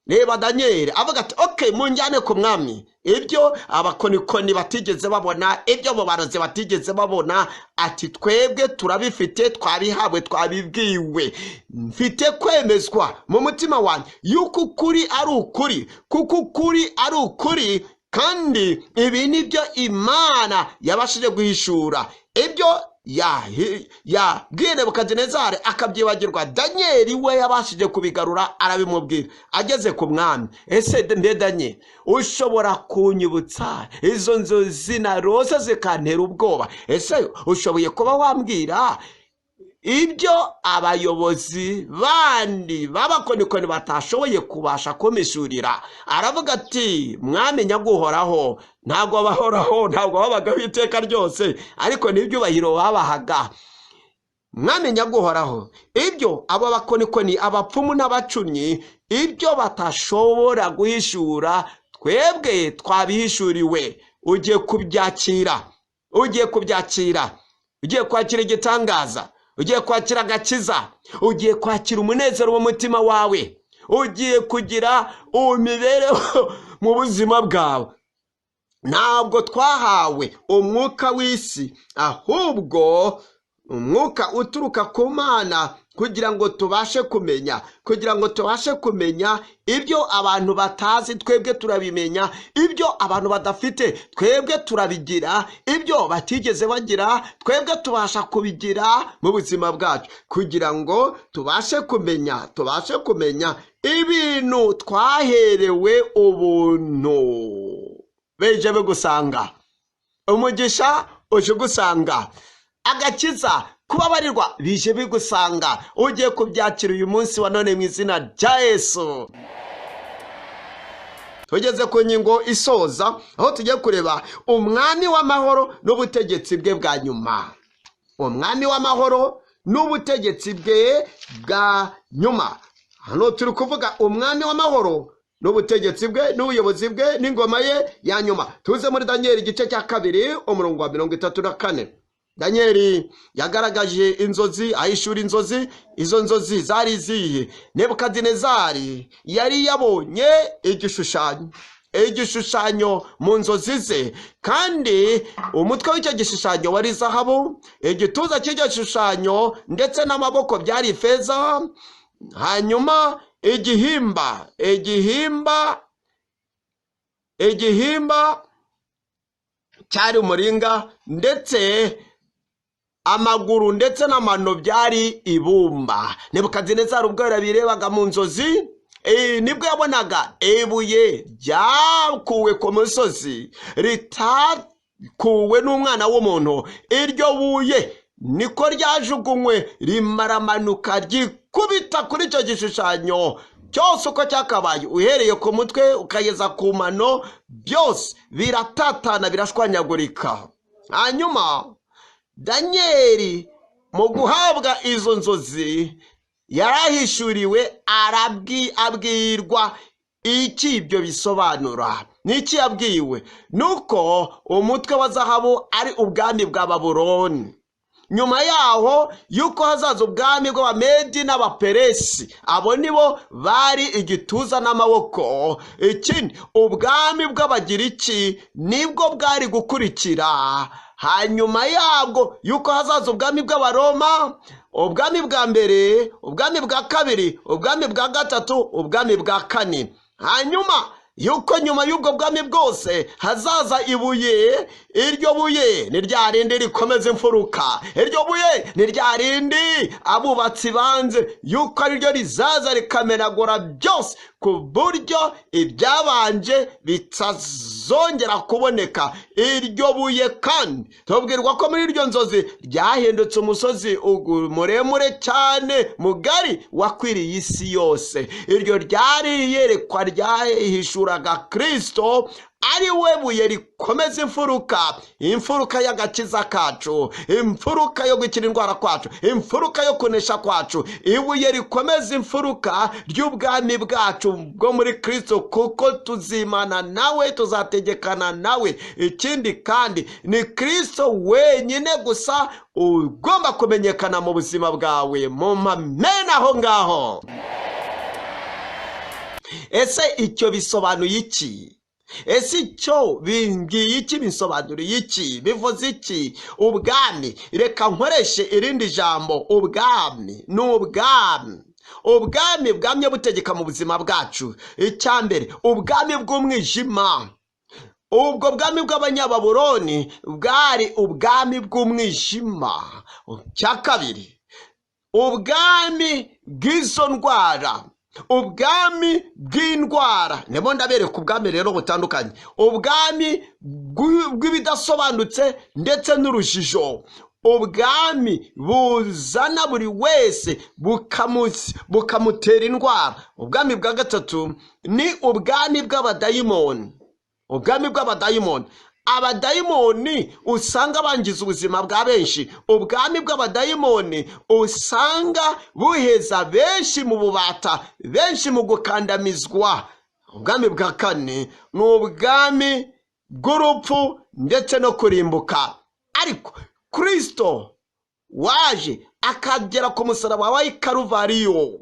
Reba Daniel avuga ati okay, munjyane ku mwami. Ibyo abakonikoni batigeze babona, ibyo babarozi batigeze babona, ati twebwe turabifite, twabihawe, twabibwiwe. Mfite kwemezwa mu mutima wanjye yuko ukuri ari ukuri, kuko ukuri ari ukuri, kandi ibi nibyo Imana yabashije guhishura. Ibyo yabwiye Nebukadinezari akabyibagirwa. Danieli we yabashije kubigarura arabimubwira ageze ku mwami. Ese mbe Danieli, ushobora kunyibutsa izo nzozi narose zikantera ubwoba? Ese ushoboye kuba wambwira ibyo abayobozi bandi b'abakonikoni batashoboye kubasha kumishurira? Aravuga ati, mwami nyaguhoraho, ntabwo bahoraho, ntabwo babagaho iteka ryose, ariko n'ibyubahiro babahaga. Mwami nyaguhoraho, ibyo abo bakonikoni, abapfumu n'abacunyi, ibyo batashobora guhishura, twebwe twabihishuriwe. Ugiye kubyakira, ugiye kwakira igitangaza, ugiye kwakira agakiza, ugiye kwakira umunezero w'umutima wawe, ugiye kugira imibereho mu buzima bwawe. Ntabwo twahawe umwuka w'isi, ahubwo umwuka uturuka ku Mana, kugira ngo tubashe kumenya ibyo abantu batazi, twebwe turabimenya. Ibyo abantu badafite, twebwe turabigira. Ibyo batigeze bagira, twebwe tubasha kubigira mu buzima bwacu, kugira ngo tubashe kumenya ibintu twaherewe ubuntu. Beje bigusanga, umugisha uje gusanga, agakiza, kubabarirwa bije bigusanga. Ugiye kubyakira uyu munsi wa none mu izina rya Yesu. Tugeze ku ngingo isoza, aho tugiye kureba umwami w'amahoro n'ubutegetsi bwe bwa nyuma. Umwami w'amahoro n'ubutegetsi bwe bwa nyuma. Hano turi kuvuga umwami w'amahoro n'ubutegetsi bwe n'ubuyobozi bwe n'ingoma ye ya nyuma. Tuze muri Danieli igice cya 2 umurongo wa 34. Danieli yagaragaje inzozi, ahishura inzozi. Izo nzozi zari izihe? Nebukadinezari yari yabonye igishushanyo mu nzozi ze, kandi umutwe w'icyo gishushanyo wari zahabu, igituza cy'icyo gishushanyo ndetse n'amaboko byari ifeza. Hanyuma igihimba cyari umuringa, ndetse amaguru ndetse n'amano byari ibumba. Nebukadinezari ubwo yarabirebaga mu nzozi, nibwo yabonaga ibuye ryakuwe ku musozi, ritakuwe n'umwana w'umuntu. Iryo buye niko ryajugunywe rimaramanuka ryikubita kuri icyo gishushanyo cyose uko cyakabaye, uhereye ku mutwe ukageza ku mano, byose biratatana, birashwanyagurika. Hanyuma Danieli mu guhabwa izo nzozi yarahishuriwe, abwirwa iki ibyo bisobanura. Niki yabwiwe? Nuko umutwe wa zahabu ari ubwami bwa Babuloni, nyuma yaho yuko hazaza ubwami bw'Abamedi n'Abaperesi. Abo nibo bari igituza n'amaboko. Ikindi, ubwami bw'Abagiriki nibwo bwari gukurikira. Hanyuma yabwo yuko hazaza ubwami bw'Abaroma, ubwami bwa mbere, ubwami bwa kabiri, ubwami bwa gatatu, ubwami bwa kane. Hanyuma yuko nyuma y'ubwo bwami bwose hazaza ibuye. Iryo buye ni rya rindi rikomeza imfuruka. Iryo buye ni rya rindi abubatsi banze yuko ari ryo rizaza rikamenagura byose, ku buryo ibyabanje bitazongera kuboneka. Iryo buye kandi tubwirwa ko muri iryo nzozi ryahindutse umusozi muremure cyane, mugari, wakwiriye isi yose. Iryo ryari iyerekwa ryahishuraga Kristo, ari we buye rikomeza imfuruka y'agakiza kacu, imfuruka yo gukira indwara kwacu, imfuruka yo kunesha kwacu, ibuye rikomeza imfuruka ry'ubwami bwacu bwo muri Kristo, kuko tuzimana nawe, tuzategekana nawe. Ikindi kandi ni Kristo wenyine gusa ugomba kumenyekana mu buzima bwawe. mu mamena aho ngaho. Ese icyo bisobanuye iki? Ese icyo bingiye iki? Bisobanuriye iki? Bivuze iki? Ubwami, reka nkoreshe irindi jambo. Ubwami ni ubwami bwamye butegeka mu buzima bwacu. Icyambere, ubwami bw'umwijima. ubwo bwami bw'abanyababuloni bwari ubwami bw'umwijima. Cya kabiri, ubwami bw'izo ndwara, ubwami bw'indwara. Ndimo ndabereka ubwami rero butandukanye, ubwami bw'ibidasobanutse ndetse n'urujijo, ubwami buzana buri wese bukamutera indwara. Ubwami bwa gatatu ni ubwami bw'abadayimoni. Ubwami bw'abadayimoni, abadayimoni usanga bangiza ubuzima bwa benshi. Ubwami bw'abadayimoni usanga buheza benshi mu bubata, benshi mu gukandamizwa. Ubwami bwa kane ni ubwami bw'urupfu ndetse no kurimbuka. Ariko Kristo waje akagera ku musaraba wa Karuvariyo.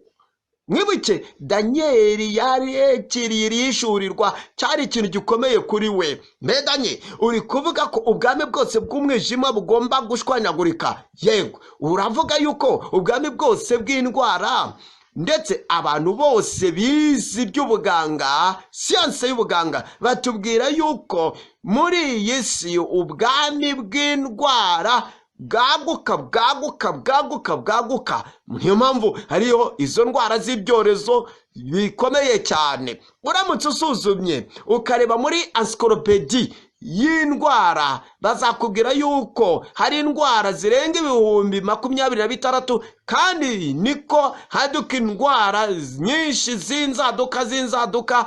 Mwibuke Danieli yari yakiriye irishurirwa, cyari ikintu gikomeye kuri we. Medanye uri kuvuga ko ubwami bwose bw'umwijima bugomba gushwanyagurika? Yego, uravuga yuko ubwami bwose bw'indwara ndetse abantu bose bizi iby'ubuganga, siyanse y'ubuganga, batubwira yuko muri iyi si ubwami bw'indwara bwaguka. Niyo mpamvu hariho izo ndwara z'ibyorezo bikomeye cyane. Uramutse usuzumye ukareba muri encyclopédie y'indwara, bazakubwira yuko hari indwara zirenga 26,000, kandi niko haduka indwara nyinshi z'inzaduka.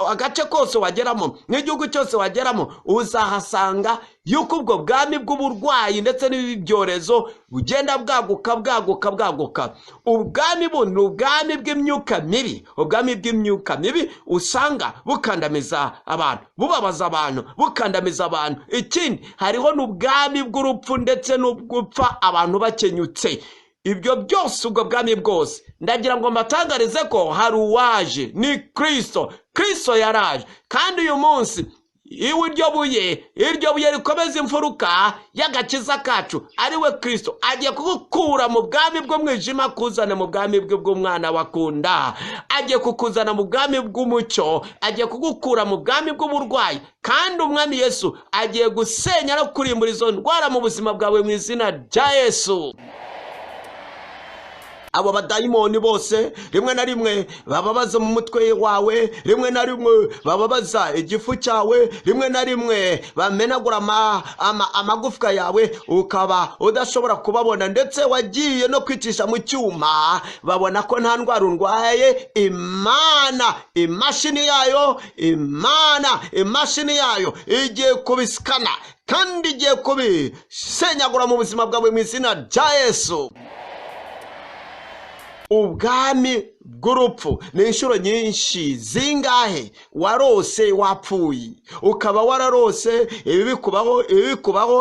Agace kose wageramo, n'igihugu cyose wageramo, uzahasanga yuko ubwo bwami bw'uburwayi ndetse n'ibyorezo bugenda bwaguka. Ubwami buno, ubwami bw'imyuka mibi, ubwami bw'imyuka mibi usanga bukandamiza abantu, bubabaza abantu, bukandamiza abantu. Ikindi, hariho n'ubwami bw'urupfu ndetse n'ugupfa abantu bakenyutse. Ibyo byose, ubwo bwami bwose, ndagira ngo mbatangarize ko hari uwaje, ni Kristo. Kristo yaraje, kandi uyu munsi iryo buye rikomeza imfuruka y'agakiza kacu ari we Kristo agiye kugukura mu bwami bw'umwijima kuzana mu bwami bw'umwana wakunda. Agiye kukuzana mu bwami bw'umucyo, agiye kugukura mu bwami bw'uburwayi, kandi umwami Yesu agiye gusenya no kurimbura izo ndwara mu buzima bwawe mu izina rya Yesu. Abo badayimoni bose rimwe na rimwe bababaza mu mutwe wawe, rimwe na rimwe bababaza igifu cyawe, rimwe na rimwe bamenagura amagufwa yawe, ukaba udashobora kubabona, ndetse wagiye no kwicisha mu cyuma babona ko nta ndwara urwaye. Imashini yayo igiye kubisikana kandi igiye kubisenyagura mu buzima bwawe mu izina rya Yesu. Ubwami bw'urupfu ni inshuro nyinshi zingahe warose wapfuye, ukaba wararose ibikubaho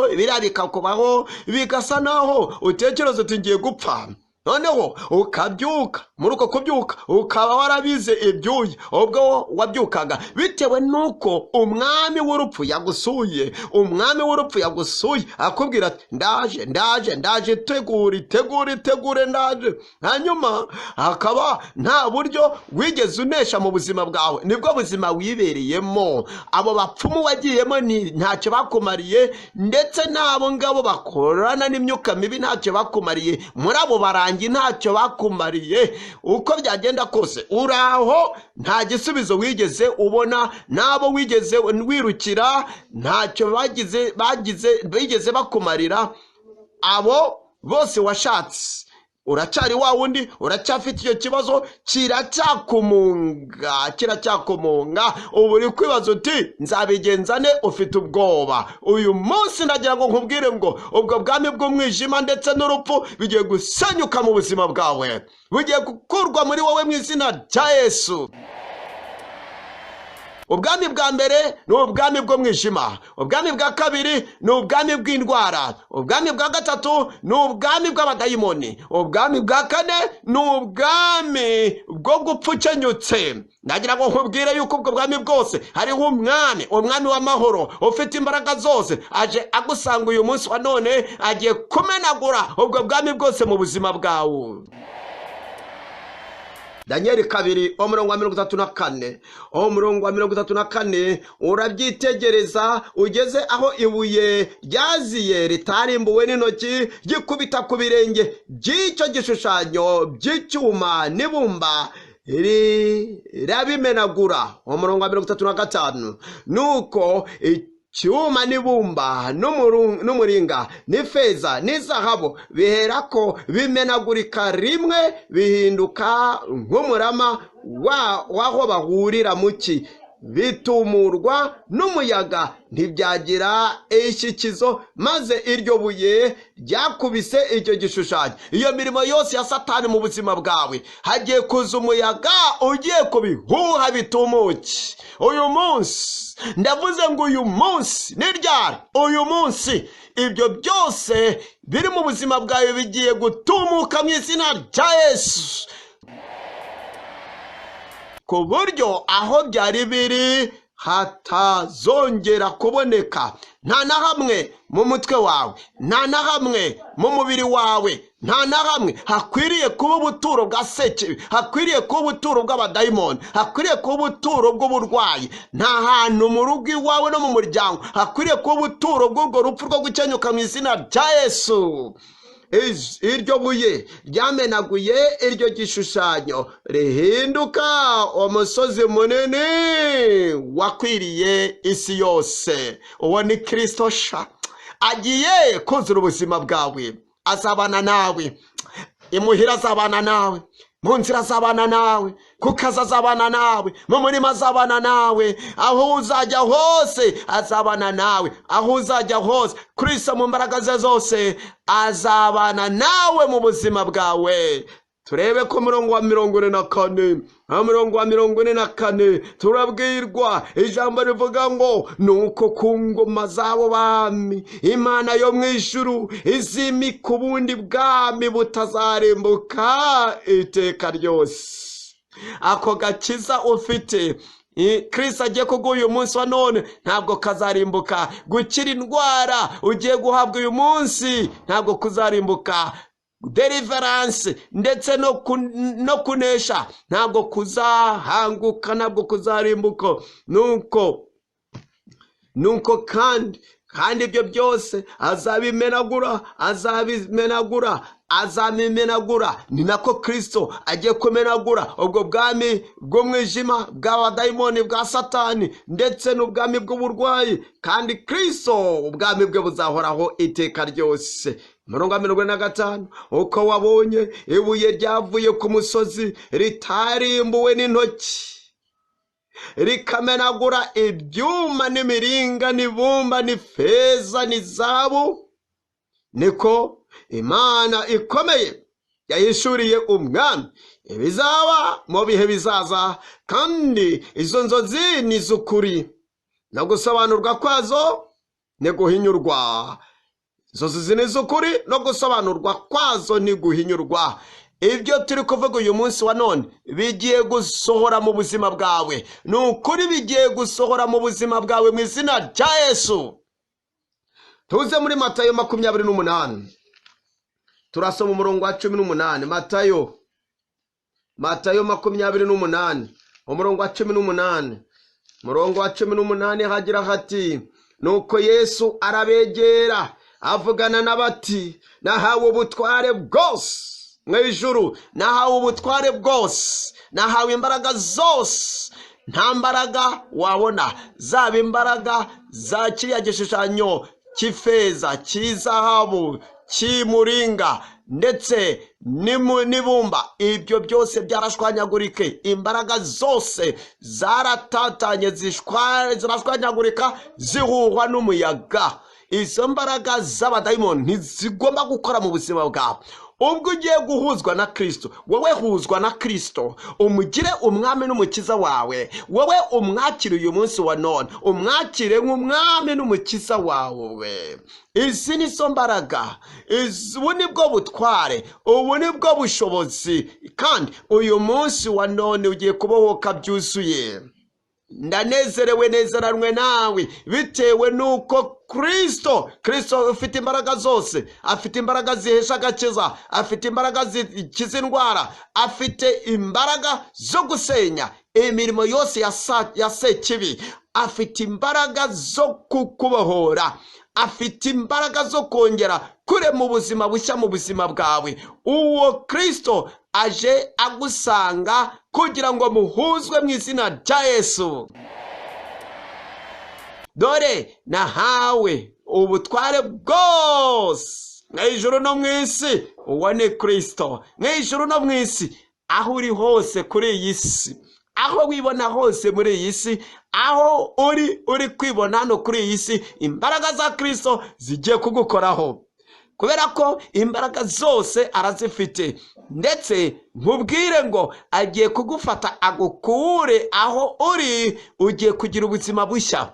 biriya bikakubaho, bigasa naho utekereza uti ngiye gupfa. Noneho ukabyuka, muri uko kubyuka ukaba warabize ibyuya ubwo wabyukaga, bitewe nuko umwami w'urupfu yagusuye. Umwami w'urupfu yagusuye akubwira ati ndaje, tegure ndaje. Hanyuma hakaba nta buryo wigeze unesha mu buzima bwawe, nibwo buzima wibereyemo. Abo bapfumu wagiyemo ntacyo bakumariye, ndetse n'abo ngabo bakorana n'imyuka mibi ntacyo bakumariye. Muri abo barangi ntacyo bakumariye. Uko byagenda kose uraho, nta gisubizo wigeze ubona. Nabo wigeze wirukira ntacyo bigeze bakumarira. Abo bose washatse, uracyari wa wundi, uracyafite icyo kibazo, kiracyakumunga. Ubu uri kwibaza uti nzabigenzane, ufite ubwoba. Uyu munsi ndagira ngo nkubwire ngo ubwo bwami bw'umwijima ndetse n'urupfu bigiye gusenyuka mu buzima bwawe, bugiye gukurwa muri wowe mu izina rya Yesu. Ubwami bwa mbere ni ubwami bw'umwijima, ubwami bwa kabiri ni ubwami bw'indwara, ubwami bwa gatatu ni ubwami bw'abadayimoni, ubwami bwa kane ni ubwami bwo gupfukenyutse. Ndagira ngo nkubwire yuko ubwo bwami bwose hariho umwami w'amahoro ufite imbaraga zose, aje agusanga uyu munsi wa none, agiye kumenagura ubwo bwami bwose mu buzima bwawe. Danieli 2:34 34 urabyitegereza ugeze aho ibuye ryaziye ritarimbuwe n'intoki gikubita ku birenge by'icyo gishushanyo by'icyuma n'ibumba rabimenagura. 35 nuko icyuma n'ibumba n'umuringa n'ifeza n'izahabu biherako bimenagurika rimwe bihinduka nk'umurama w'aho bahurira muki, bitumurwa n'umuyaga ntibyagira ishyikizo, maze iryo buye ryakubise icyo gishushanyo. Iyo mirimo yose ya Satani mu buzima bwawe, hagiye kuza umuyaga ugiye kubihuha bitumuke. Uyu munsi ndavuze ngo uyu munsi ni ryari? Uyu munsi ibyo byose biri mu buzima bwawe bigiye gutumuka mu izina rya Yesu, ku buryo aho byari biri hatazongera kuboneka. Nta na hamwe mu mutwe wawe, nta na hamwe mu mubiri wawe, nta na hamwe hakwiriye kuba ubuturo bwa sekibi, hakwiriye kuba ubuturo bw'abadayimoni, hakwiriye kuba ubuturo bw'uburwayi. Nta hantu mu rugo iwawe no mu muryango hakwiriye kuba ubuturo bw'ubwo rupfu rwo gukenyuka mu izina rya Yesu. Iryo buye ryamenaguye iryo gishushanyo rihinduka umusozi munini wakwiriye isi yose. Uwo ni Kristo sha, agiye kuzura ubuzima bwawe. Azabana nawe imuhira, azabana nawe mu nzira, azabana nawe ku kazi, azabana nawe mu murima, azabana nawe aho uzajya hose, azabana nawe aho uzajya hose. Kristo mu mbaraga ze zose azabana nawe mu buzima bwawe. Turebe ko murongo wa 44 turabwirwa ijambo rivuga ngo nuko ku ngoma zabo bami Imana yo mu ijuru izimika ubundi bwami butazarimbuka iteka ryose. Ako gakiza ufite Kristo agiye kuguha uyu munsi wa none ntabwo kazarimbuka. Gukira indwara ugiye guhabwa uyu munsi ntabwo kuzarimbuka. Deliverance ndetse no kunesha ntabwo kuzahanguka, ntabwo kuzarimbuka. Nuko kandi ibyo byose azamimenagura. Ni nako Kristo agiye kumenagura ubwo bwami bw'umwijima, bw'abadayimoni, bwa Satani ndetse n'ubwami bw'uburwayi, kandi Kristo ubwami bwe buzahoraho iteka ryose. 45 uko wabonye ibuye ryavuye ku musozi ritarimbuwe n'intoki rikamenagura ibyuma n'imiringa n'ibumba n'ifeza n'izahabu, niko Imana ikomeye yahishuriye umwami ibizaba mu bihe bizaza, kandi izo nzozi ni z'ukuri no gusobanurwa kwazo ni guhinyurwa. Inzozi ni z'ukuri no gusobanurwa kwazo ni guhinyurwa. Ibyo turi kuvuga uyu munsi wa none bigiye gusohora mu buzima bwawe. Ni ukuri bigiye gusohora mu buzima bwawe mu izina rya Yesu. Tuze muri Matayo 28 turasoma umurongo wa 18. Matayo 28 umurongo wa 18. Umurongo wa 18 hagira hati, nuko Yesu arabegera avugana n'abati, nahawe ubutware bwose mu ijuru, nahawe ubutware bwose, nahawe imbaraga zose. Nta mbaraga wabona, zaba imbaraga za kiriya gishushanyo cy'ifeza, cy'izahabu, cy'imuringa ndetse n'ibumba, ibyo byose byarashwanyagurike. Imbaraga zose zaratatanye, zirashwanyagurika, zihuhwa n'umuyaga. Izo mbaraga z'abadayimoni ntizigomba gukora mu buzima bwawe. Ubwo ugiye guhuzwa na Kristo, wowe huzwa na Kristo, umugire umwami n'umukiza wawe. Wowe umwakire uyu munsi wa none, umwakire nk'umwami n'umukiza wawe. Izi ni zo mbaraga, ubu ni bwo butware, ubu ni bwo bushobozi, kandi uyu munsi wa none ugiye kubohoka byuzuye. ndanezerewe nezeranwe nawe bitewe nuko Kristo ufite imbaraga zose, afite imbaraga zihesha agakiza, afite imbaraga zikiza indwara, afite imbaraga zo gusenya imirimo yose ya sekibi, afite imbaraga zo kukubohora, afite imbaraga zo kongera kurema ubuzima bushya mu buzima bwawe. Uwo Kristo aje agusanga kugira ngo muhuzwe mu izina rya Yesu. Dore nahawe ubutware bwose mu ijuru no mu isi. Uwo ni Kristo. Mu ijuru no mu isi, aho uri hose kuri iyi si, aho wibona hose muri iyi si, aho uri kwibona hano kuri iyi si, imbaraga za Kristo zigiye kugukoraho, kubera ko imbaraga zose arazifite. Ndetse nkubwire ngo agiye kugufata agukure aho uri. Ugiye kugira ubuzima bushya,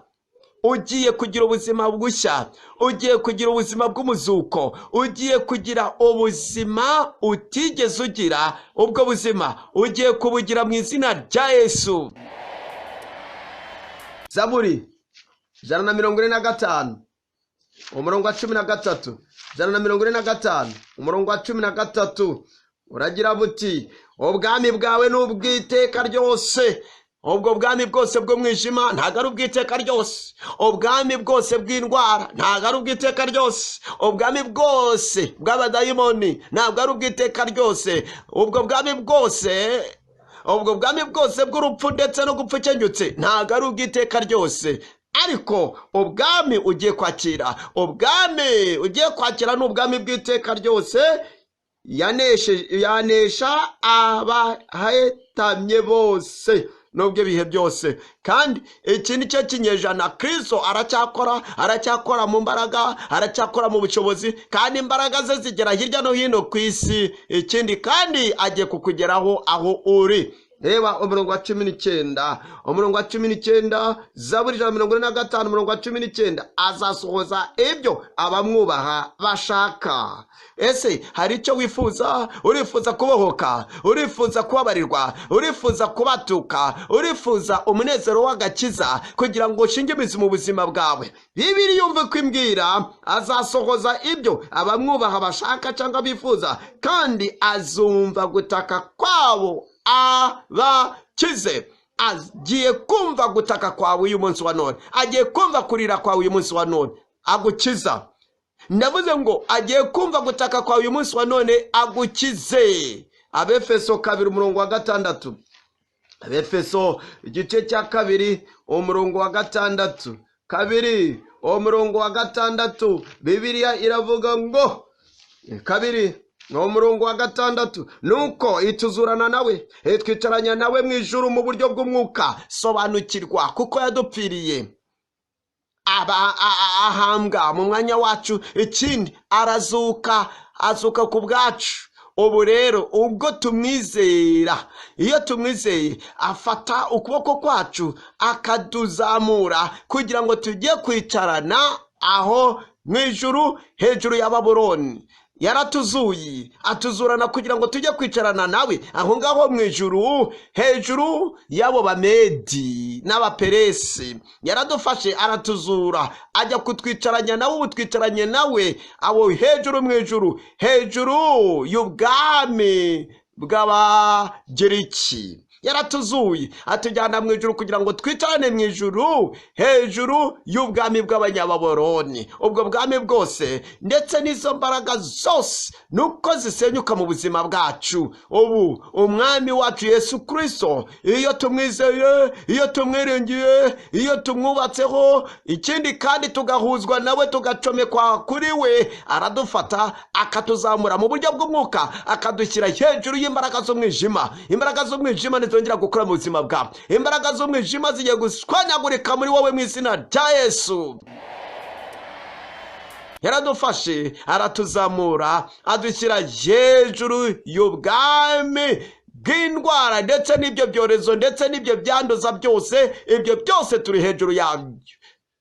ugiye kugira ubuzima bushya, ugiye kugira ubuzima bw'umuzuko, ugiye kugira ubuzima utigeze ugira. Ubwo buzima ugiye kubugira mu izina rya Yesu. Zaburi 145 umurongo wa 13, 145 umurongo wa 13 uragira buti: ubwami bwawe n'ubwiteka ryose. Ubwo bwami bwose bw'umwijima ntago ari ubwiteka ryose, ubwami bwose bw'indwara ntago ari ubwiteka ryose, ubwami bwose bw'abadayimoni ntago ari ubwiteka ryose, ubwo bwami bwose bw'urupfu ndetse no gupfukenyutse ntago ari ubwiteka ryose. Ariko ubwami ugiye kwakira, ubwami ugiye kwakira ni ubwami bw'iteka ryose, yanesha abahetamye bose nubwo bihe byose. Kandi iki ni cyo kinyejana. Kristo aracyakora mu mbaraga, aracyakora mu bushobozi, kandi imbaraga ze zigera hirya no hino ku isi. Ikindi kandi agiye kukugeraho aho uri. Reba umurongo wa 19, Zaburi 145 umurongo wa 19: azasohoza ibyo abamwubaha bashaka. Ese hari icyo wifuza? Urifuza kubohoka, urifuza kubabarirwa, urifuza kubatuka, urifuza umunezero w'agakiza kugira ngo ushinge imizi mu buzima bwawe. Bibiliya yumva ko imbwira azasohoza ibyo abamwubaha bashaka cyangwa bifuza, kandi azumva gutaka kwabo abakize. Agiye kumva gutaka kwawe uyu munsi wa none, agiye kumva kurira kwawe uyu munsi wa none, agukiza. Ndavuze ngo agiye kumva gutaka kwawe uyu munsi wa none, agukize. Abefeso 2 umurongo wa 6, Abefeso igice cya 2 umurongo wa 6, 2 umurongo wa 6, Bibiliya iravuga ngo 2 umurongo wa 6: nuko ituzurana nawe, twicaranya nawe mu ijuru mu buryo bw'umwuka. Sobanukirwa kuko yadupfiriye, ahambwa mu mwanya wacu, ikindi azuka ku bwacu. Ubu rero ubwo tumwizera, iyo tumwizeye afata ukuboko kwacu akatuzamura kugira ngo tujye kwicarana aho mu ijuru hejuru ya Babuloni. Yaratuzuye, atuzurana kugira ngo tujye kwicarana nawe aho ngaho mu ijuru hejuru y'abo Bamedi n'Abaperesi. Yaradufashe aratuzura, ajya kutwicaranya nawe. Ubu twicaranye nawe abo hejuru mu ijuru, hejuru y'ubwami bw'Abagiriki. Yaratuzuye atujyana mu ijuru kugira ngo twicarane mu ijuru hejuru y'ubwami bw'Abanyababoloni. Ubwo bwami bwose ndetse n'izo mbaraga zose nuko zisenyuka mu buzima bwacu. Ubu umwami wacu Yesu Kristo, iyo tumwizeye, iyo tumwiringiye, iyo tumwubatseho, ikindi kandi tugahuzwa nawe, tugacomekwa kuri we, aradufata akatuzamura mu buryo bw'umwuka, akadushyira hejuru y'imbaraga z'umwijima. Imbaraga z'umwijima zongera gukora mu buzima bwawe. Imbaraga z'umwijima zigiye gushwanyagurika muri wowe mu izina rya Yesu. Yaradufashe aratuzamura, adushyira hejuru y'ubwami bw'indwara ndetse n'ibyo byorezo ndetse n'ibyo byanduza byose. Ibyo byose turi hejuru yabyo.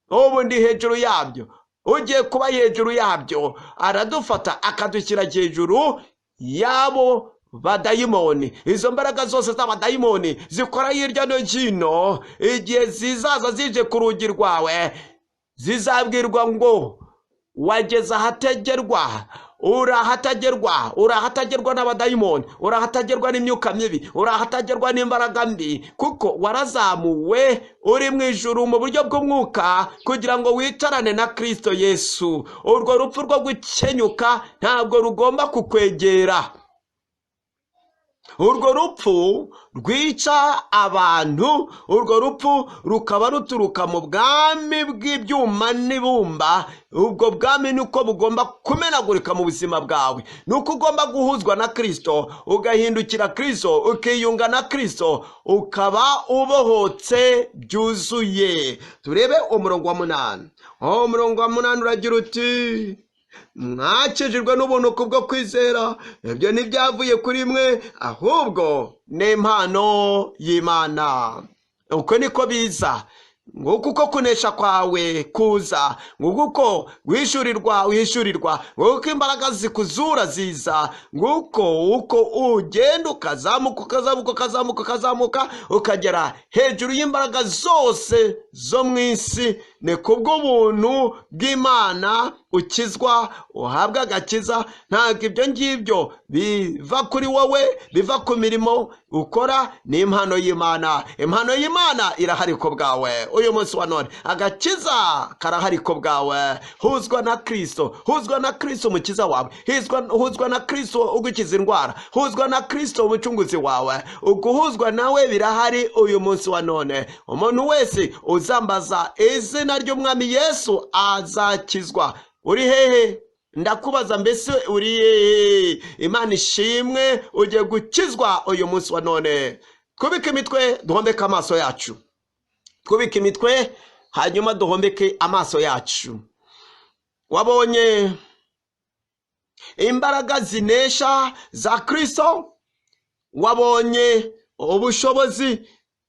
Ubu ndi hejuru yabyo, ugiye kuba hejuru yabyo. Aradufata akadushyira hejuru yabo badayimoni. Izo mbaraga zose z'abadayimoni zikora hirya no hino, igihe zizaza zije ku rugi rwawe zizabwirwa ngo wageze ahategerwa, urahatagerwa n'abadayimoni, urahatagerwa n'imyuka mibi, urahatagerwa n'imbaraga mbi, kuko warazamuwe uri mu ijuru mu buryo bw'umwuka kugira ngo wicarane na Kristo Yesu. Urwo rupfu rwo gukenyuka ntabwo rugomba kukwegera. Urwo rupfu rwica abantu, urwo rupfu rukaba ruturuka mu bwami bw'ibyuma n'ibumba. Ubwo bwami nuko bugomba kumenagurika mu buzima bwawe. Nuko ugomba guhuzwa na Kristo, ugahindukira Kristo, ukiyunga na Kristo, ukaba ubohotse byuzuye. Turebe umurongo wa 8. Umurongo wa 8 uragira uti: mwakijijwe n'ubuntu kubwo kwizera, ibyo ntibyavuye kuri mwe, ahubwo ni impano y'Imana. Uko niko biza, nguko uko kunesha kwawe kuza, nguko uko wishyurirwa, nguko imbaraga zikuzura ziza, nguko uko ugenda ukazamuka ukagera hejuru y'imbaraga zose zo mu isi. Ni kubw'ubuntu bw'Imana ukizwa, uhabwa agakiza. Ntabwo ibyo ngibyo biva kuri wowe, biva ku mirimo ukora, ni impano y'Imana. Impano y'Imana irahari ko bwawe uyu munsi wa none. Agakiza karahari ko bwawe. Huzwa na Kristo, huzwa na Kristo umukiza wawe, huzwa na Kristo ugukiza indwara, huzwa na Kristo umucunguzi wawe. Uguhuzwa nawe birahari uyu munsi wa none. Umuntu wese uzambaza izina ry'Umwami Yesu azakizwa. Uri hehe? Ndakubaza, mbese uri hehe? Imana ishimwe, ugiye gukizwa uyu munsi wa none. Twubike imitwe, duhombeke amaso yacu. Twubike imitwe, hanyuma duhombeke amaso yacu. Wabonye imbaraga zinesha za Kristo? Wabonye ubushobozi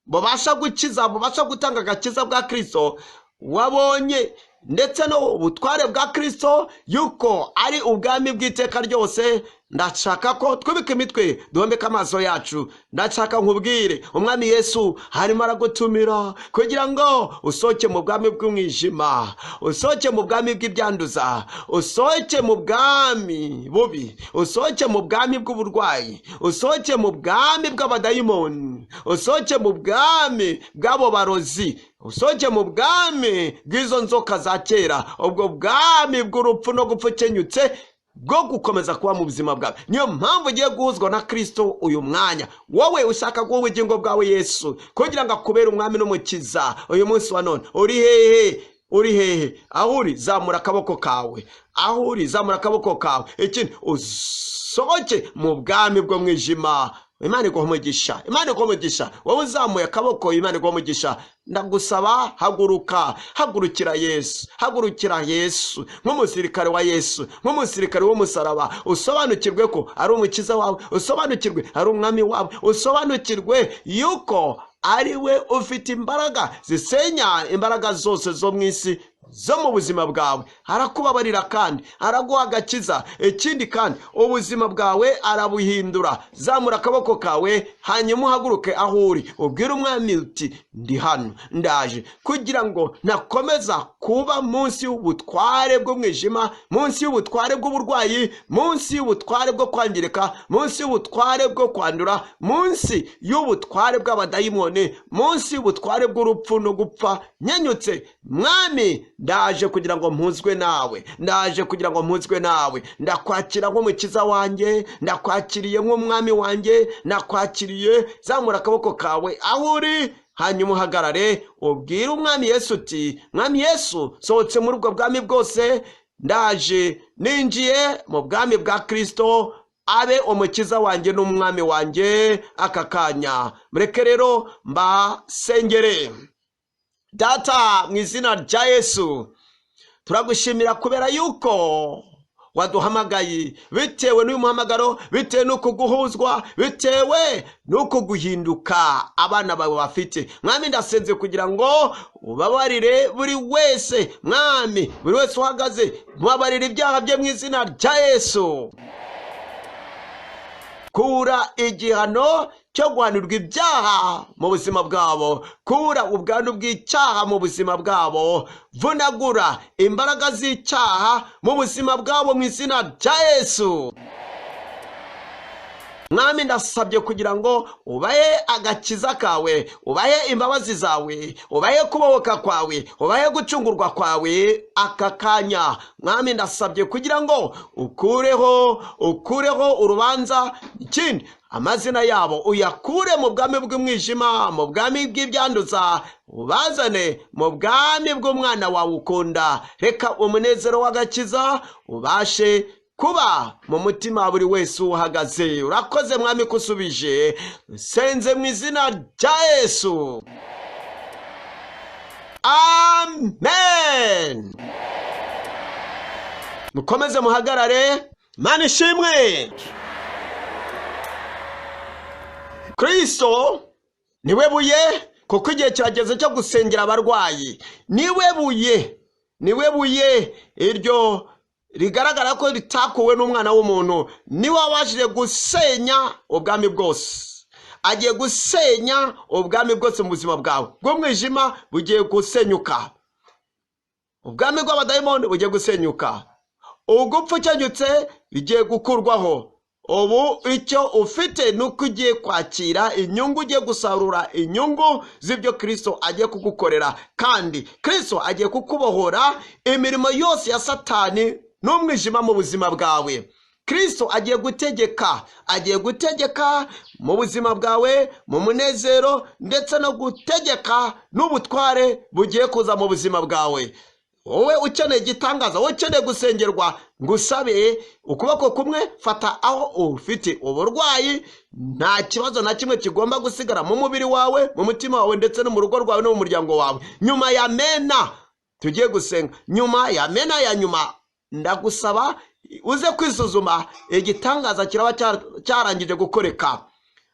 bubasha gukiza, bubasha gutanga agakiza bwa Kristo? Wabonye ndetse no ubutware bwa Kristo yuko ari ubwami bw'iteka ryose? Ndashaka ko twubika imitwe, duhombeka amaso yacu. Ndashaka nkubwire, Umwami Yesu harimo aragutumira kugira ngo usohoke mu bwami bw'umwijima, usohoke mu bwami bw'ibyanduza, usohoke mu bwami bubi, usohoke mu bwami bw'uburwayi, usohoke mu bwami bw'abadayimoni, usohoke mu bwami bw'abo barozi, usohoke mu bwami bw'izo nzoka za kera, ubwo bwami bw'urupfu no gupfa ukenyutse bwo gukomeza kuba mu buzima bwawe. Niyo mpamvu ugiye guhuzwa na Kristo uyu mwanya. Wowe ushaka guha ubugingo bwawe Yesu kugira ngo akubere umwami n'umukiza uyu munsi wa none. Uri hehe? Uri hehe? Aho uri, zamura akaboko kawe. Aho uri, zamura akaboko kawe. Ikindi, usohoke mu bwami bwo mwijima. Imana iguha umugisha, Imana iguha umugisha. Wowe uzamuye akaboko, Imana iguha umugisha. Ndagusaba, haguruka, hagurukira Yesu, hagurukira Yesu nk'umusirikare wa Yesu, nk'umusirikare w'umusaraba. Usobanukirwe ko ari umukiza wawe, usobanukirwe ari umwami wawe, usobanukirwe yuko ari we ufite imbaraga zisenya imbaraga zose zo mu isi, zo mu buzima bwawe. Arakubabarira kandi araguha agakiza. Ikindi kandi ubuzima bwawe arabuhindura. Zamura akaboko kawe, hanyuma uhaguruke aho uri, ubwire Umwami uti: ndi hano, ndaje kugira ngo nakomeza kuba munsi y'ubutware bw'umwijima, munsi y'ubutware bw'uburwayi, munsi y'ubutware bwo kwangirika, munsi y'ubutware bwo kwandura, munsi y'ubutware bw'abadayimoni, munsi y'ubutware bw'urupfu no gupfa. Nyenyutse, Mwami, ndaje kugira ngo mpuzwe nawe, ndaje kugira ngo mpuzwe nawe. Ndakwakira nk'umukiza wanjye, ndakwakiriye nk'umwami wanjye, ndakwakiriye. Zamura akaboko kawe aho uri, hanyuma uhagarare, ubwire Umwami Yesu uti: Mwami Yesu, sohotse muri ubwo bwami bwose, ndaje, ninjiye mu bwami bwa Kristo, abe umukiza wanjye n'umwami wanjye aka kanya. Mureke rero mbasengere. Data, mu izina rya Yesu, turagushimira kubera yuko waduhamagaye, bitewe n'uyu muhamagaro, bitewe n'uko guhuzwa, bitewe n'uko guhinduka abana bawe bafite. Mwami, ndasenze kugira ngo ubabarire buri wese. Mwami, buri wese uhagaze, mubabarire ibyaha bye mu izina rya Yesu. kura igihano cyo guhanirwa ibyaha mu buzima bwabo, kura ubwandu bw'icyaha mu buzima bwabo, vunagura imbaraga z'icyaha mu buzima bwabo mu izina rya Yesu. Mwami, ndasabye kugira ngo ubahe agakiza kawe, ubahe imbabazi zawe, ubahe kubohoka kwawe, ubahe gucungurwa kwawe aka kanya. Mwami, ndasabye kugira ngo ukureho urubanza, ikindi amazina yabo uyakure mu bwami bw'umwijima, mu bwami bw'ibyanduza, ubazane mu bwami bw'umwana wawe ukunda. Reka umunezero w'agakiza ubashe kuba mu mutima wa buri wese uhagaze. Urakoze Mwami kusubije, senze mu izina rya Yesu, amen. Mukomeze muhagarare. Mana ishimwe. Kristo niwe buye, kuko igihe kirageze cyo gusengera abarwayi. Niwe buye iryo rigaragara ko ritakuwe n'umwana w'umuntu. Niwe wabashije gusenya ubwami bwose. Agiye gusenya ubwami bwose mu buzima bwawe bw'umwijima, bugiye gusenyuka. Ubwami bw'abadayimoni bugiye gusenyuka. Ugupfa ukenyutse bigiye gukurwaho. Ubu icyo ufite nuko ugiye kwakira inyungu, ugiye gusarura inyungu z'ibyo Kristo agiye kugukorera. Kandi Kristo agiye kukubohora imirimo yose ya Satani n'umwijima mu buzima bwawe. Kristo agiye gutegeka mu buzima bwawe, mu munezero, ndetse no gutegeka n'ubutware bugiye kuza mu buzima bwawe. Wowe ukeneye igitangaza, wowe ukeneye gusengerwa, ngusabe ukuboko kumwe, fata aho ufite uburwayi. Nta kibazo na kimwe kigomba gusigara mu mubiri wawe, mu mutima wawe, ndetse no mu rugo rwawe no mu muryango wawe. Nyuma ya mena tugiye gusenga. Nyuma ya mena ya nyuma, ndagusaba uze kwisuzuma. Igitangaza kiraba cyarangije gukoreka.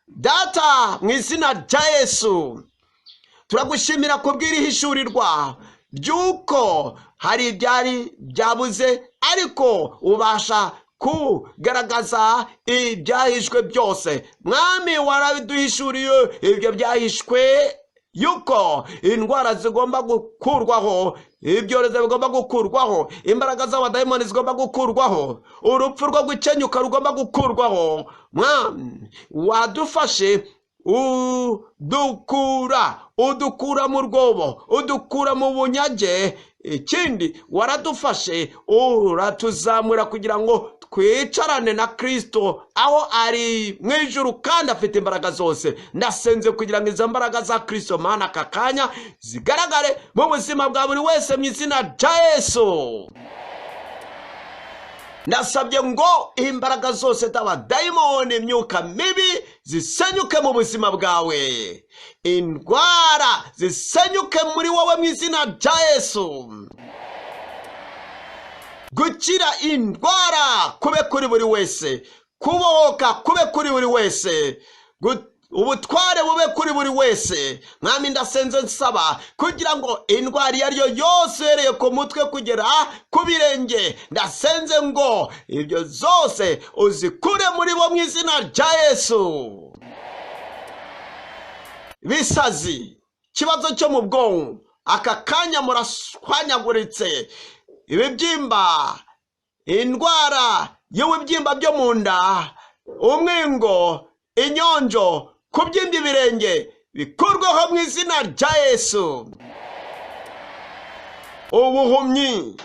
Data, mu izina rya Yesu, turagushimira kubw'irihishurirwa ry'uko hari ibyari byabuze, ariko ubasha kugaragaza ibyahishwe byose. Mwami, warabiduhishuriye ibyo byahishwe, yuko indwara zigomba gukurwaho, ibyorezo bigomba gukurwaho, imbaraga z'abadayimoni zigomba gukurwaho, urupfu rwo gukenyuka rugomba gukurwaho. Mwami, wadufashe udukura mu rwobo, udukura mu bunyage. Ikindi waradufashe uratuzamura kugira ngo twicarane na Kristo aho ari mu ijuru kandi afite imbaraga zose. Ndasenze kugira ngo izo mbaraga za Kristo Mana aka kanya zigaragare mu buzima bwa buri wese mu izina rya Yesu. Ndasabye ngo imbaraga zose z'abadayimoni, imyuka mibi zisenyuke mu buzima bwawe, indwara zisenyuke muri wowe mu izina rya Yesu. Gukira indwara kube kuri buri wese, kubohoka kube kuri buri wese, ubutware bube kuri buri wese. Mwami, ndasenze nsaba kugira ngo indwara iyo ari yo yose uhereye ku mutwe kugera ku birenge, ndasenze ngo ibyo zose uzikure muri bo mu izina rya Yesu. Bisazi, ikibazo cyo mu bwonko, aka kanya murashwanyaguritse. Ibibyimba, indwara y'ubibyimba byo mu nda, umwingo, inyonjo, kubyimba ibirenge, bikurweho mu izina rya Yesu. Ubuhumyi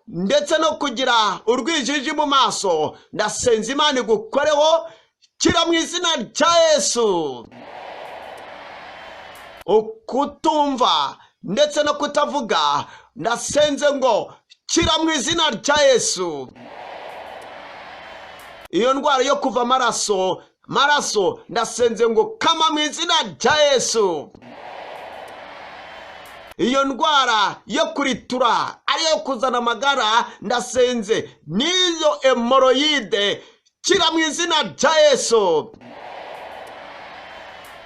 ndetse no kugira urwijiji mu maso, ndasenze Imana igukoreho, kira mu izina rya Yesu. Ukutumva ndetse no kutavuga, ndasenze ngo kira mu izina rya Yesu. Iyo ndwara yo kuva maraso, ndasenze ngo kama mu izina rya Yesu. Iyo ndwara yo kuritura, ariyo kuzana amagara, ndasenze n'iyo hemoroide, kira mu izina rya Yesu.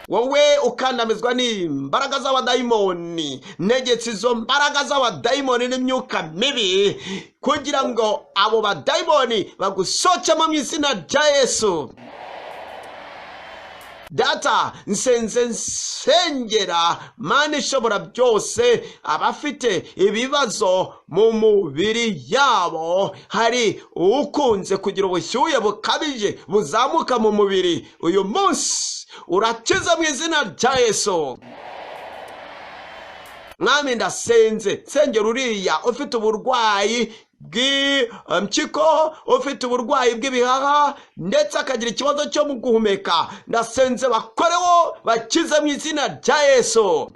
Wowe ukandamizwa n'imbaraga z'abadayimoni, negetse izo mbaraga z'abadayimoni n'imyuka mibi kugira ngo abo badayimoni bagusokemo mu izina rya Yesu. data nsenze nsengera Mana ishobora byose abafite ibibazo mu mubiri yabo. Hari ukunze kugira ubushyuhe bukabije buzamuka mu mubiri, uyu munsi urakiza mu izina rya Yesu. Mwami ndasenze nsengera uriya ufite uburwayi bw'impyiko, ufite uburwayi bw'ibihaha ndetse akagira ikibazo cyo mu guhumeka, ndasenze bakoreho bakize mu izina rya Yesu.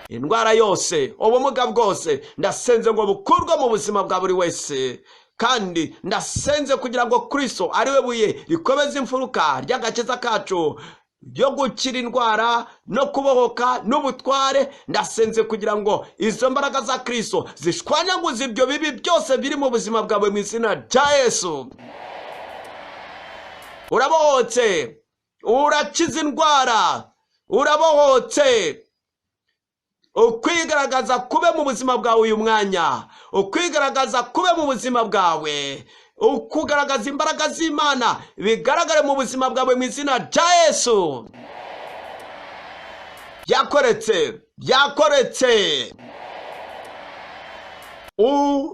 Indwara yose, ubumuga bwose, ndasenze ngo bukurwe mu buzima bwa buri wese. Kandi ndasenze kugira ngo Kristo ari we buye rikomeza imfuruka ry'agakiza kacu byo gukira indwara no kubohoka n'ubutware. Ndasenze kugira ngo izo mbaraga za Kristo zishwanyaguze ibyo bibi byose biri mu buzima bwawe mu izina rya Yesu. Urabohotse, urakiza indwara, urabohotse. Ukwigaragaza kube mu buzima bwawe uyu mwanya, ukwigaragaza kube mu buzima bwawe, ukugaragaza imbaraga z'Imana bigaragare mu buzima bwawe mu izina rya Yesu. Byakoretse, byakoretse.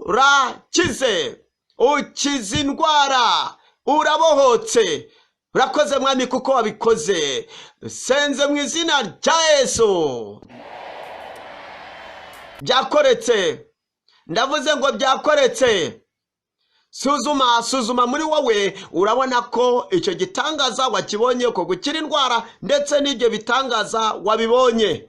Urakize, ukiza indwara, urabohotse. Urakoze Mwami kuko wabikoze. Senze mu izina rya Yesu. Byakoretse, ndavuze ngo byakoretse. Suzuma muri wowe, urabona ko icyo gitangaza wakibonye ko gukira indwara ndetse n'ibyo bitangaza wabibonye.